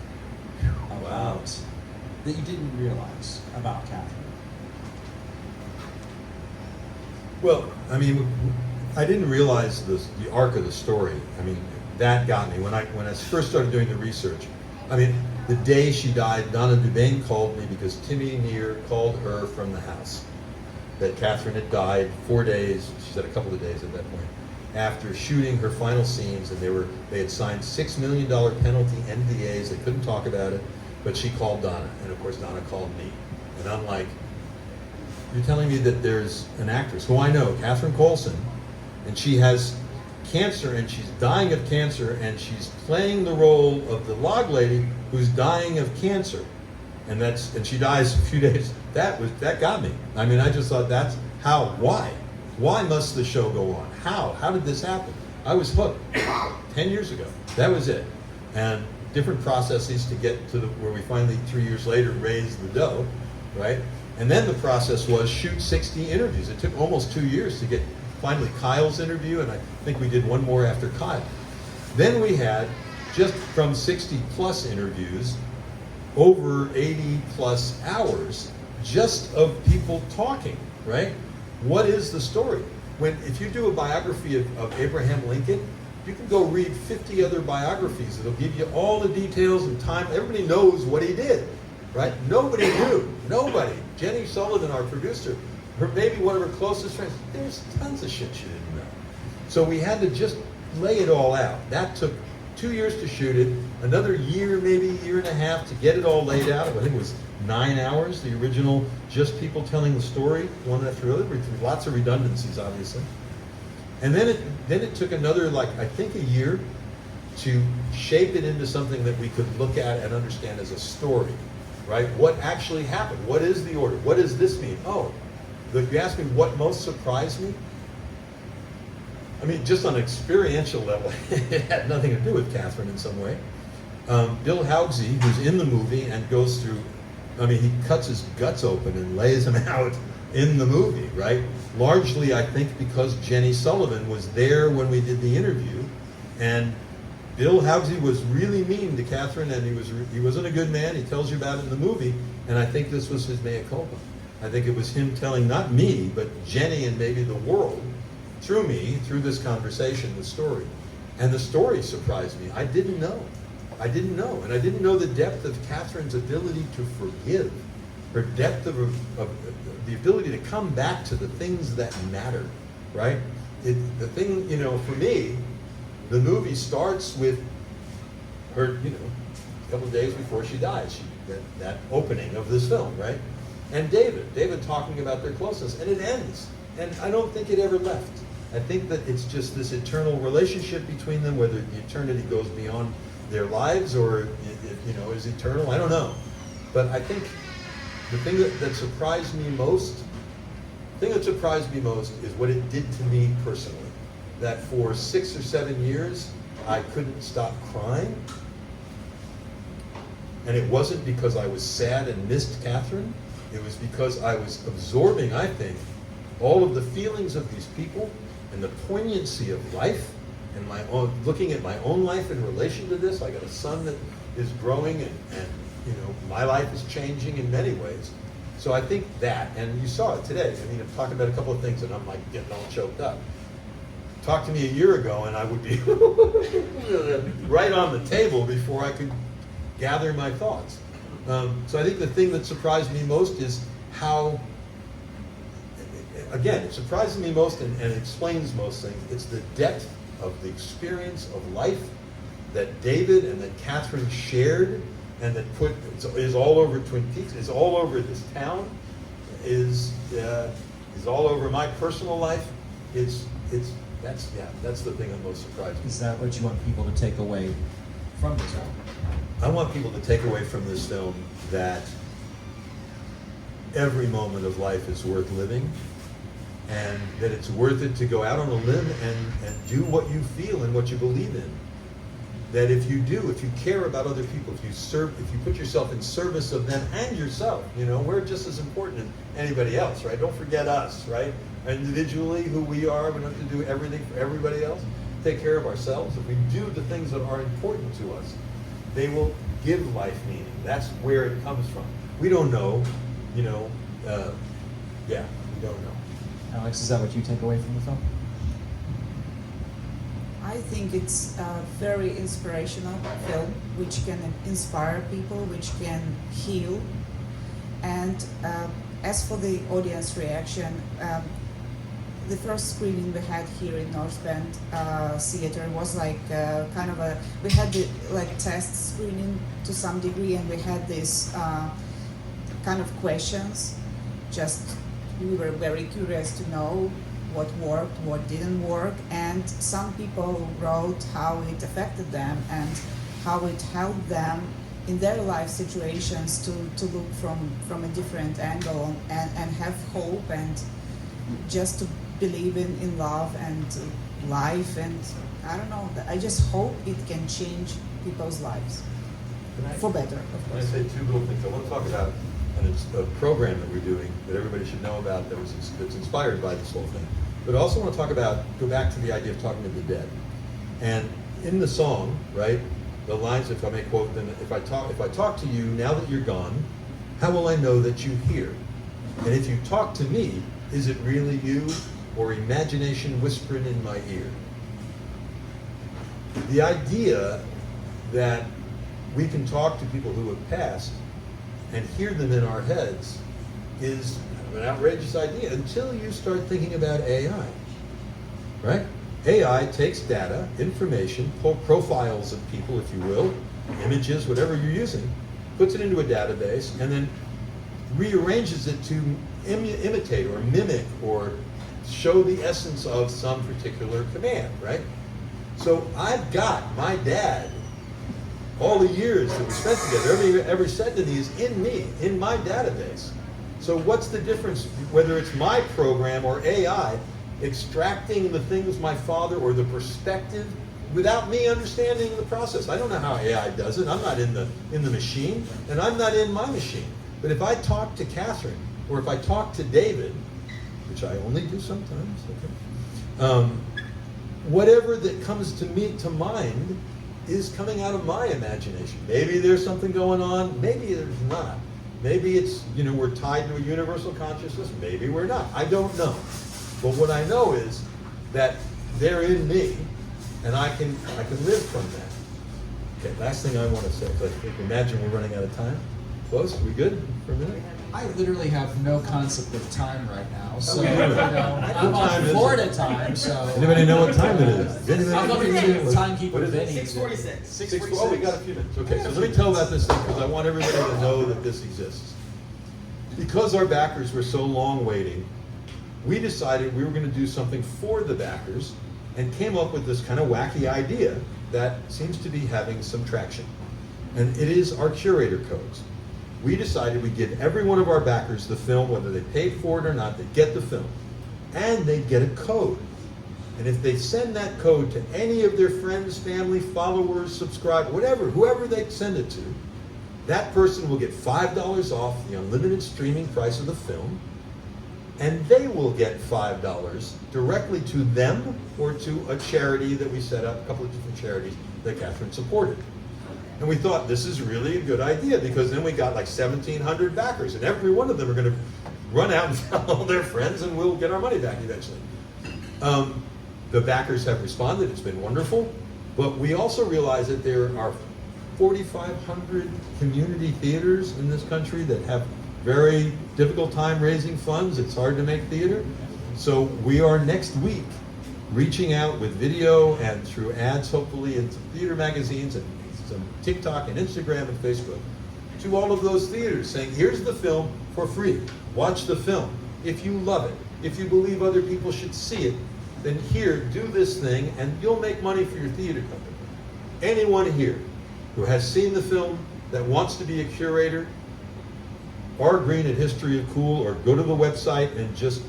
about that you didn't realize about Catherine? Well, I mean, I didn't realize the arc of the story. I mean, that got me when I first started doing the research. I mean, the day she died, Donna Dubain called me because Timmy Neer called her from the house that Catherine had died 4 days, she said a couple of days at that point, after shooting her final scenes, and they had signed $6 million penalty NDAs. They couldn't talk about it, but she called Donna, and of course Donna called me. And I'm like, you're telling me that there's an actress who I know, Catherine Coulson, and she has cancer, and she's dying of cancer, and she's playing the role of the log lady who's dying of cancer, and she dies a few days. That got me. I mean, I just thought, that's how, why must the show go on? How did this happen? I was hooked 10 years ago. That was it. And different processes to get to where we finally 3 years later raised the dough, right? And then the process was shoot 60 interviews. It took almost 2 years to get finally Kyle's interview, and I think we did one more after Kyle. Then we had, just from 60 plus interviews, over 80 plus hours just of people talking, right? What is the story? If you do a biography of Abraham Lincoln, you can go read 50 other biographies. It'll give you all the details and time. Everybody knows what he did, right? Nobody knew. Nobody. Jenny Sullivan, our producer, maybe one of her closest friends, there's tons of shit she didn't know. So we had to just lay it all out. That took 2 years to shoot it, another year, maybe a year and a half to get it all laid out. I think it was 9 hours, the original, just people telling the story, one after the other, lots of redundancies, obviously. And then it took another, I think, a year to shape it into something that we could look at and understand as a story, right? What actually happened? What is the order? What does this mean? Oh, you asked me what most surprised me? I mean, just on an experiential level, it had nothing to do with Catherine in some way. Bill Haugsy, who's in the movie and goes through, I mean, he cuts his guts open and lays them out in the movie, right? Largely, I think, because Jenny Sullivan was there when we did the interview, and Bill Haugsy was really mean to Catherine, and he wasn't a good man. He tells you about it in the movie, and I think this was his mea culpa. I think it was him telling, not me, but Jenny and maybe the world, through me, through this conversation, the story. And the story surprised me. I didn't know. And I didn't know the depth of Catherine's ability to forgive, her depth of the ability to come back to the things that matter, right? The thing, for me, the movie starts with her, a couple of days before she dies, that opening of this film, right? And David talking about their closeness, and it ends. And I don't think it ever left. I think that it's just this eternal relationship between them, whether the eternity goes beyond their lives or is eternal. I don't know. But I think the thing that surprised me most, is what it did to me personally. That for 6 or 7 years, I couldn't stop crying. And it wasn't because I was sad and missed Catherine. It was because I was absorbing, I think, all of the feelings of these people and the poignancy of life and looking at my own life in relation to this. I got a son that is growing and my life is changing in many ways. So I think that, and you saw it today. I mean, I'm talking about a couple of things and I'm getting all choked up. Talk to me a year ago and I would be right on the table before I could gather my thoughts. So I think the thing that surprised me most is how, again, it surprises me most and it explains most things. It's the depth of the experience of life that David and that Catherine shared, and that is all over Twin Peaks, is all over this town, is all over my personal life. That's the thing that most surprised me. Is that what you want people to take away from this film? I want people to take away from this film that every moment of life is worth living, and that it's worth it to go out on a limb and do what you feel and what you believe in. That if you care about other people, if you put yourself in service of them and yourself, we're just as important as anybody else, right? Don't forget us, right? Individually, who we are, we don't have to do everything for everybody else. Take care of ourselves. If we do the things that are important to us, they will give life meaning. That's where it comes from. We don't know, we don't know. Alex, is that what you take away from the film? I think it's a very inspirational film, which can inspire people, which can heal. And as for the audience reaction, the first screening we had here in North Bend Theater was like we had the test screening to some degree, and we had this kind of questions. We were very curious to know what worked, what didn't work, and some people wrote how it affected them and how it helped them in their life situations to look from a different angle and have hope and just to believe in love and life. And I don't know, I just hope it can change people's lives for better, of Can I course. say two little things? I want to talk about a program that we're doing that everybody should know about that's inspired by this whole thing. But I also want to go back to the idea of talking to the dead. And in the song, right, the lines, if I may quote them, if I talk to you now that you're gone, how will I know that you hear? And if you talk to me, is it really you or imagination whispering in my ear? The idea that we can talk to people who have passed and hear them in our heads is an outrageous idea until you start thinking about AI, right? AI takes data, information, profiles of people, if you will, images, whatever you're using, puts it into a database, and then rearranges it to imitate or mimic or show the essence of some particular command, right? So I've got my dad, all the years that we spent together, every said to these in me, in my database. So what's the difference, whether it's my program or AI, extracting the things my father or the perspective without me understanding the process? I don't know how AI does it. I'm not in the machine, and I'm not in my machine. But if I talk to Catherine, or if I talk to David, which I only do sometimes, okay, whatever that comes to mind is coming out of my imagination. Maybe there's something going on, maybe there's not. Maybe it's, we're tied to a universal consciousness, maybe we're not. I don't know. But what I know is that they're in me, and I can live from that. Okay, last thing I want to say, because I think, imagine we're running out of time. Close? We good for a minute? I literally have no concept of time right now, so Okay. I'm What time on is Florida it? time, so Anybody know what time it is? I'm looking to timekeeper What is it? Vinny. 6:46. Oh, we got a few minutes. Okay, so let me tell about this thing, because I want everybody to know that this exists. Because our backers were so long waiting, we decided we were going to do something for the backers and came up with this kind of wacky idea that seems to be having some traction. And it is our curator codes. We decided we'd give every one of our backers the film, whether they paid for it or not, they'd get the film. And they'd get a code. And if they send that code to any of their friends, family, followers, subscribers, whoever they send it to, that person will get $5 off the unlimited streaming price of the film, and they will get $5 directly to them or to a charity that we set up, a couple of different charities that Catherine supported. And we thought this is really a good idea, because then we got like 1,700 backers, and every one of them are going to run out and tell all their friends, and we'll get our money back eventually. The backers have responded. It's been wonderful. But we also realize that there are 4,500 community theaters in this country that have very difficult time raising funds. It's hard to make theater. So we are next week reaching out with video and through ads, hopefully, in some theater magazines and some TikTok and Instagram and Facebook, to all of those theaters saying, here's the film for free. Watch the film. If you love it, if you believe other people should see it, then here, do this thing, and you'll make money for your theater company. Anyone here who has seen the film that wants to be a curator, or Green at History of Cool, or go to the website and just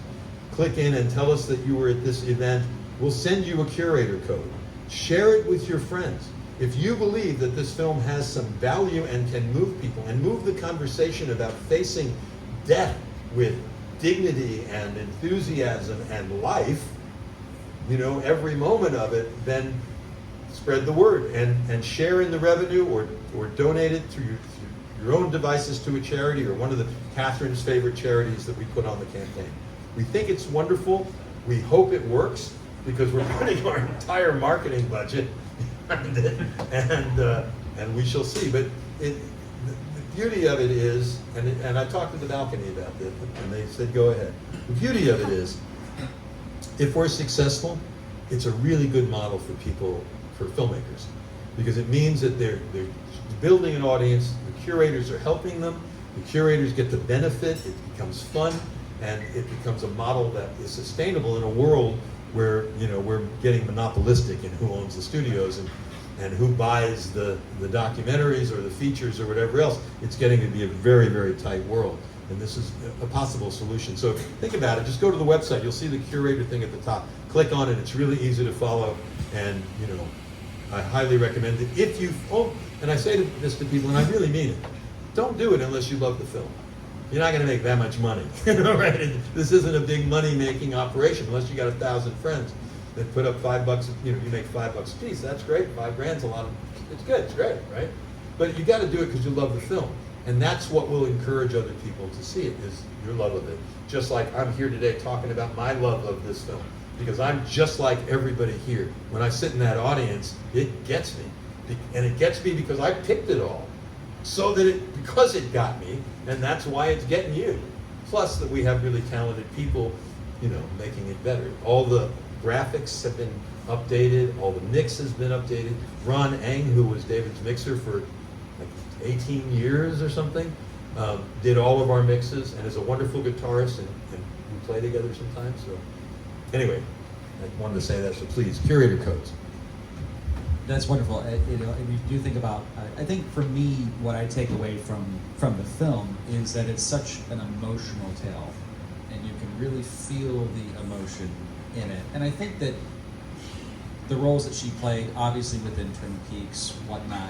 click in and tell us that you were at this event, we'll send you a curator code. Share it with your friends. If you believe that this film has some value and can move people and move the conversation about facing death with dignity and enthusiasm and life, you know, every moment of it, then spread the word and share in the revenue or donate it through your own devices to a charity or one of the Catherine's favorite charities that we put on the campaign. We think it's wonderful. We hope it works because we're putting our entire marketing budget behind it, and we shall see. But the beauty of it is, and I talked to the balcony about this, and they said, go ahead. The beauty of it is, if we're successful, it's a really good model for people, for filmmakers, because it means that they're building an audience, the curators are helping them, the curators get the benefit, it becomes fun, and it becomes a model that is sustainable in a world where, you know, we're getting monopolistic in who owns the studios and who buys the documentaries or the features or whatever else. It's getting to be a very, very tight world. And this is a possible solution. So think about it. Just go to the website. You'll see the curator thing at the top. Click on it. It's really easy to follow. And, you know, I highly recommend it. If you, and I say this to people, and I really mean it, don't do it unless you love the film. You're not going to make that much money, right? This isn't a big money-making operation unless you got 1,000 friends that put up $5. You know, you make $5 a piece. That's great. $5,000's a lot of. It's good. It's great, right? But you got to do it because you love the film, and that's what will encourage other people to see it. Is your love of it. Just like I'm here today talking about my love of this film, because I'm just like everybody here. When I sit in that audience, it gets me, and it gets me because I picked it all. So that because it got me, and that's why it's getting you. Plus that we have really talented people, you know, making it better. All the graphics have been updated, all the mix has been updated. Ron Eng, who was David's mixer for like 18 years or something, did all of our mixes and is a wonderful guitarist, and we play together sometimes. So anyway, I wanted to say that, so please, curator codes. That's wonderful. You know, if you do think about, I think for me, what I take away from the film is that it's such an emotional tale, and you can really feel the emotion in it. And I think that the roles that she played, obviously within Twin Peaks, whatnot,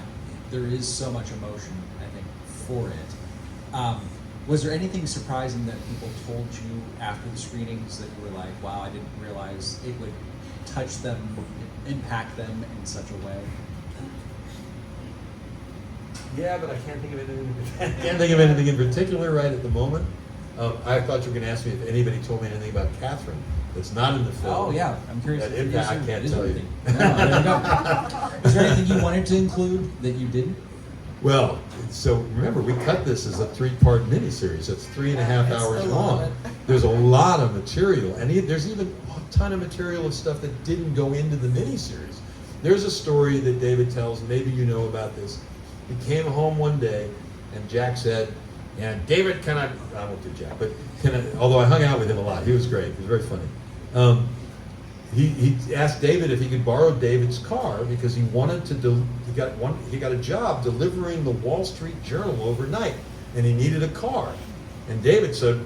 there is so much emotion, I think, for it. Was there anything surprising that people told you after the screenings that you were like, wow, I didn't realize it would touch them, impact them in such a way? Yeah, but I can't think of anything in particular right at the moment. I thought you were going to ask me if anybody told me anything about Catherine that's not in the film. Oh yeah, I'm curious. That impact, I can't tell you. No, there you go. Was there anything you wanted to include that you didn't? Well, so remember, we cut this as a 3-part miniseries. It's 3.5 hours long. There's a lot of material, and there's even a ton of material of stuff that didn't go into the miniseries. There's a story that David tells, maybe you know about this. He came home one day, and Jack said, and David, I won't do Jack, but although I hung out with him a lot, he was great, he was very funny. He asked David if he could borrow David's car because he wanted to, he got a job delivering the Wall Street Journal overnight, and he needed a car. And David said,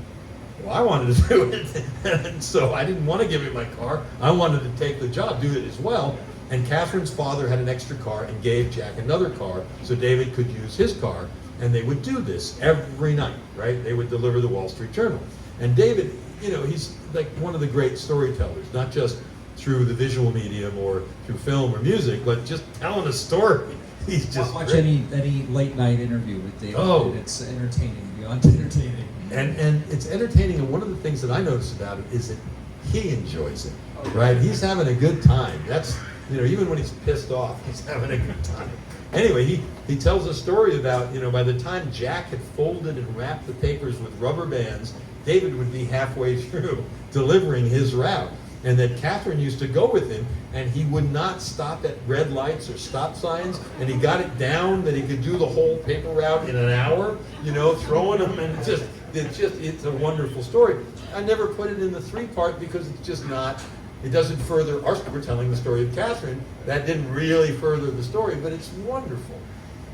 well, I wanted to do it, and so I didn't want to give him my car. I wanted to take the job, do it as well. And Catherine's father had an extra car and gave Jack another car so David could use his car, and they would do this every night, right? They would deliver the Wall Street Journal. And David, you know, he's like one of the great storytellers, not just through the visual medium or through film or music, but just telling a story. He's just watch great. any late night interview with David. Oh. It's entertaining, beyond entertaining. And it's entertaining, and one of the things that I notice about it is that he enjoys it, right? He's having a good time. That's, you know, even when he's pissed off, he's having a good time. Anyway, he tells a story about, by the time Jack had folded and wrapped the papers with rubber bands, David would be halfway through delivering his route. And that Catherine used to go with him, and he would not stop at red lights or stop signs, and he got it down that he could do the whole paper route in an hour, throwing them, and it's a wonderful story. I never put it in the 3-part because it's just not, it doesn't further, we're telling the story of Catherine, that didn't really further the story, but it's wonderful.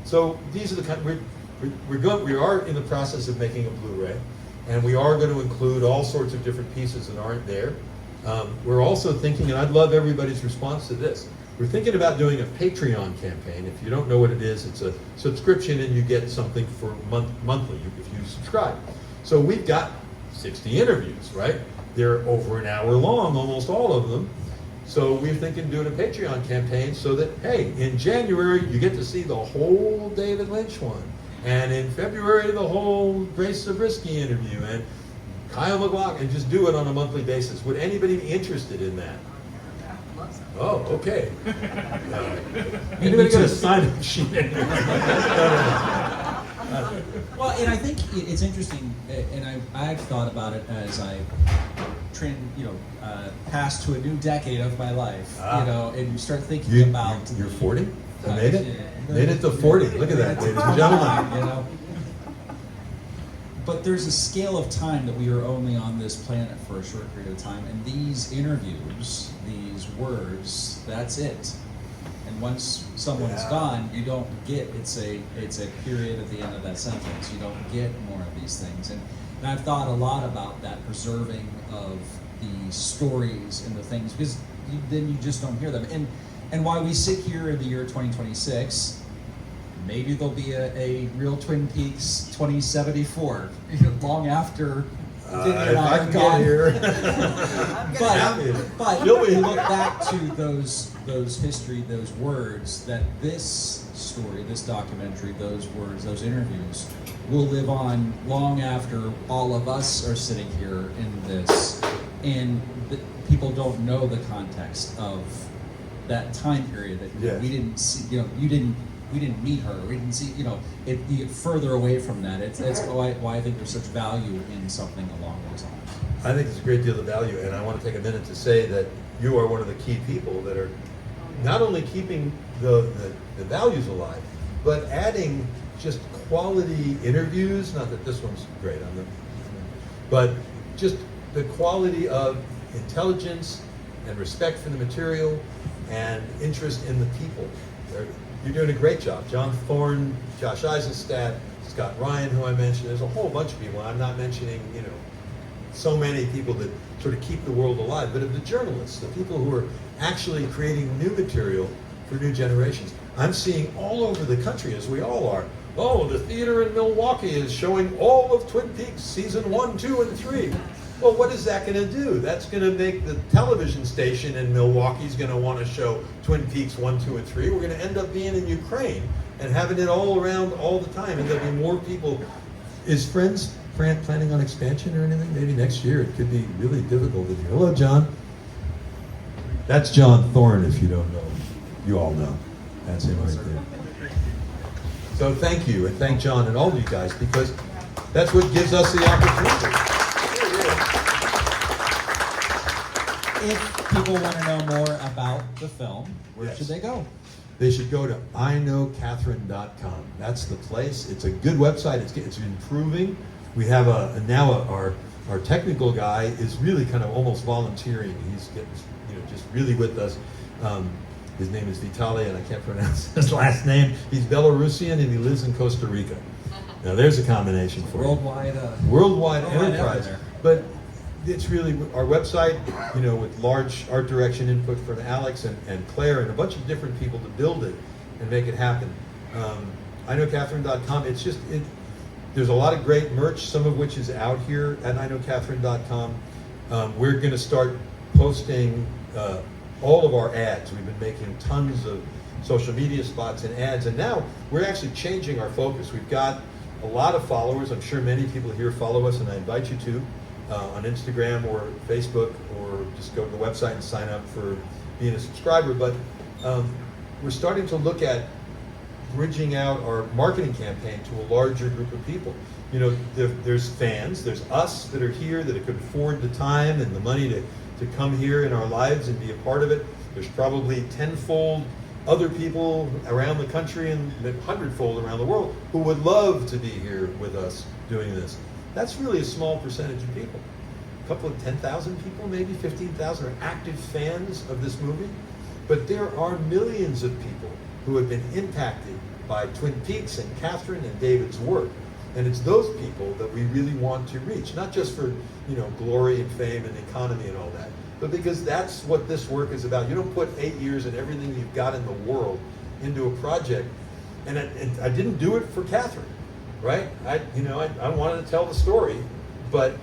So these are the kind, we are in the process of making a Blu-ray, and we are going to include all sorts of different pieces that aren't there. We're also thinking, and I'd love everybody's response to this, we're thinking about doing a Patreon campaign. If you don't know what it is, it's a subscription and you get something for monthly if you subscribe. So we've got 60 interviews, right? They're over an hour long, almost all of them. So we're thinking of doing a Patreon campaign so that, hey, in January you get to see the whole David Lynch one. And in February, the whole Grace Zabriskie interview, and Kyle McLaughlin, and just do it on a monthly basis. Would anybody be interested in that? Oh, okay. Anybody got a sign-up sheet? Well, and I think it's interesting, and I've thought about it as I pass to a new decade of my life, and you start thinking about. You're 40? I made it? Made it to 40. Look at that, ladies and gentlemen. But there's a scale of time that we are only on this planet for a short period of time, and these interviews, these words, that's it. And once someone's gone, you don't get, it's a period at the end of that sentence. You don't get more of these things. And I've thought a lot about that preserving of the stories and the things, because then you just don't hear them. And while we sit here in the year 2026, maybe there'll be a real Twin Peaks 2074, long after Vinny and I are gone. But you look back to those history, those words, that this story, this documentary, those words, those interviews will live on long after all of us are sitting here in this, and people don't know the context of that time period that we didn't see. We didn't meet her. We didn't see. You get further away from that. That's why I think there's such value in something along those lines. I think it's a great deal of value, and I want to take a minute to say that you are one of the key people that are not only keeping the values alive, but adding just quality interviews. Not that this one's great on them, but just the quality of intelligence and respect for the material and interest in the people. You're doing a great job. John Thorne, Josh Eisenstadt, Scott Ryan, who I mentioned. There's a whole bunch of people. I'm not mentioning, so many people that sort of keep the world alive, but of the journalists, the people who are actually creating new material for new generations. I'm seeing all over the country, as we all are, the theater in Milwaukee is showing all of Twin Peaks season 1, 2, and 3. Well, what is that going to do? That's going to make the television station in Milwaukee's going to want to show Twin Peaks 1, 2, and 3. We're going to end up being in Ukraine and having it all around all the time, and there'll be more people. Is Friends planning on expansion or anything? Maybe next year. It could be really difficult in here. Hello, John. That's John Thorne, if you don't know. You all know. That's him right there. So thank you, and thank John and all of you guys, because that's what gives us the opportunity. If people want to know more about the film, where should they go? They should go to iknowcatherine.com. That's the place. It's a good website. It's improving. We have our technical guy is really kind of almost volunteering. He's getting just really with us. His name is Vitaly, and I can't pronounce his last name. He's Belarusian and he lives in Costa Rica. Now there's a combination for worldwide enterprise. But it's really our website, with large art direction input from Alex and Claire and a bunch of different people to build it and make it happen. iknowcatherine.com. There's a lot of great merch, some of which is out here at iknowcatherine.com. We're going to start posting all of our ads. We've been making tons of social media spots and ads, and now we're actually changing our focus. We've got a lot of followers. I'm sure many people here follow us, and I invite you to on Instagram or Facebook, or just go to the website and sign up for being a subscriber. But we're starting to look at bridging out our marketing campaign to a larger group of people. You know, there's fans, there's us that are here that could afford the time and the money to come here in our lives and be a part of it. There's probably tenfold other people around the country and 100-fold around the world who would love to be here with us doing this. That's really a small percentage of people. A couple of 10,000 people, maybe 15,000 are active fans of this movie. But there are millions of people who have been impacted by Twin Peaks and Catherine and David's work. And it's those people that we really want to reach, not just for, you know, glory and fame and economy and all that, but because that's what this work is about. You don't put 8 years and everything you've got in the world into a project. And I didn't do it for Catherine, right? I wanted to tell the story, but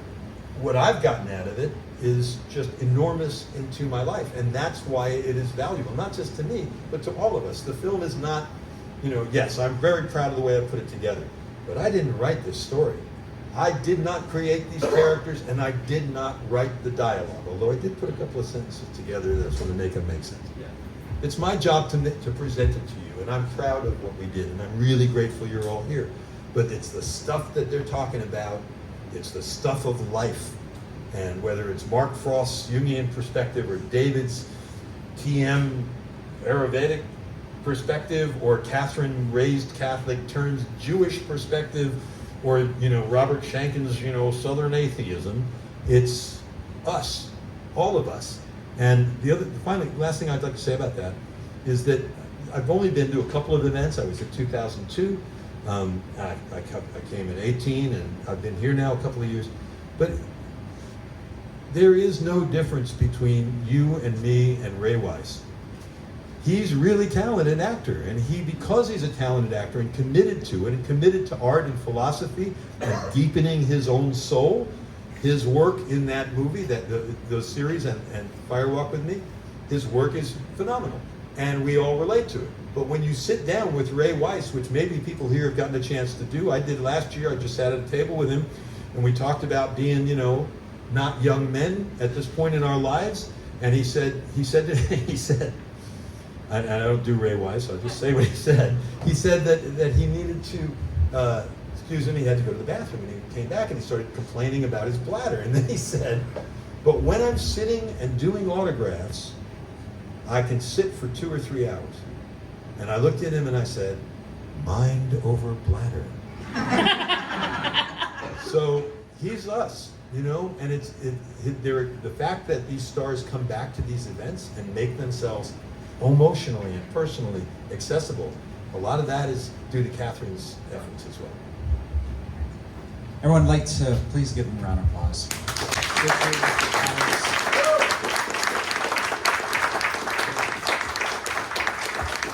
what I've gotten out of it is just enormous into my life. And that's why it is valuable, not just to me, but to all of us. The film is not, you know, yes, I'm very proud of the way I put it together, but I didn't write this story. I did not create these characters, and I did not write the dialogue, although I did put a couple of sentences together that's going to make them make sense. Yeah. It's my job to present it to you, and I'm proud of what we did, and I'm really grateful you're all here. But it's the stuff that they're talking about, it's the stuff of life, and whether it's Mark Frost's Jungian perspective or David's TM Ayurvedic perspective, or Catherine raised Catholic turns Jewish perspective, or, you know, Robert Shankin's, you know, Southern atheism, it's us, all of us. And finally, last thing I'd like to say about that is that I've only been to a couple of events. I was in 2002, I came in 18, and I've been here now a couple of years. But there is no difference between you and me and Ray Weiss. He's a really talented actor, and because he's a talented actor and committed to it, and committed to art and philosophy and deepening his own soul, his work in that movie, the series and Fire Walk with Me, his work is phenomenal, and we all relate to it. But when you sit down with Ray Weiss, which maybe people here have gotten a chance to do, I did last year. I just sat at a table with him, and we talked about being, you know, not young men at this point in our lives. And he said to me, I don't do Ray Weiss, so I'll just say what he said. He said that he needed to, he had to go to the bathroom, and he came back and he started complaining about his bladder. And then he said, but when I'm sitting and doing autographs, I can sit for 2 or 3 hours. And I looked at him and I said, mind over bladder. So he's us, you know, and the fact that these stars come back to these events and make themselves emotionally and personally accessible, a lot of that is due to Catherine's efforts as well. Everyone, like to please give them a round of applause.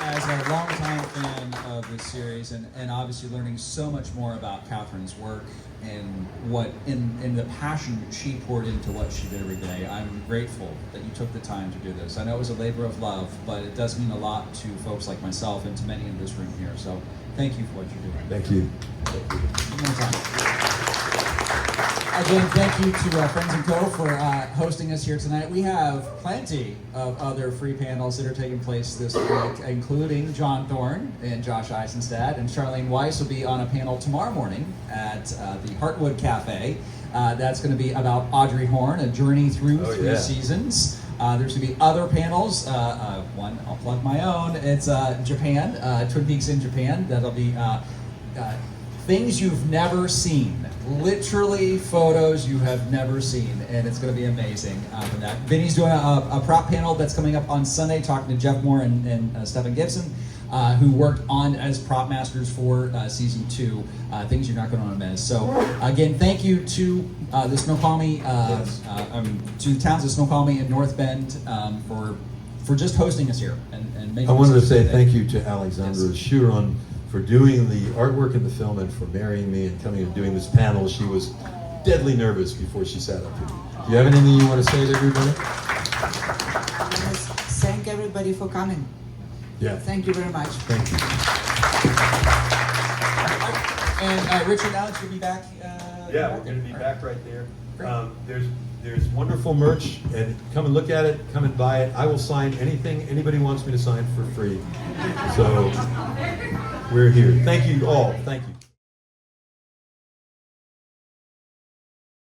As a longtime fan of this series, and obviously learning so much more about Catherine's work and in the passion she poured into what she did every day, I'm grateful that you took the time to do this. I know it was a labor of love, but it does mean a lot to folks like myself and to many in this room here. So thank you for what you're doing. Thank you. One more time. Again, thank you to Friends & Co. for hosting us here tonight. We have plenty of other free panels that are taking place this week, including John Thorne and Josh Eisenstadt, and Charlene Weiss will be on a panel tomorrow morning at the Heartwood Cafe. That's going to be about Audrey Horne, a journey through 3 seasons. There's going to be other panels. One, I'll plug my own. It's Japan, Twin Peaks in Japan. That'll be things you've never seen. Literally photos you have never seen, and it's going to be amazing. From that, Vinny's doing a prop panel that's coming up on Sunday, talking to Jeff Moore and Stephen Gibson, who worked on as prop masters for season 2. Things you're not going to want to miss. So again, thank you to the Snoqualmie, to the towns of Snoqualmie and North Bend for just hosting us here and making. I wanted to say thank you to Alexandra Shurun for doing the artwork in the film and for marrying me and coming and doing this panel. She was deadly nervous before she sat up here. Do you have anything you want to say to everybody? I want to thank everybody for coming. Yeah. Thank you very much. Thank you. And Richard, Alex, you'll be back. Yeah, we're going to be back right there. There's There's wonderful merch, and come and look at it, come and buy it. I will sign anything anybody wants me to sign for free. So we're here. Thank you all. Thank you.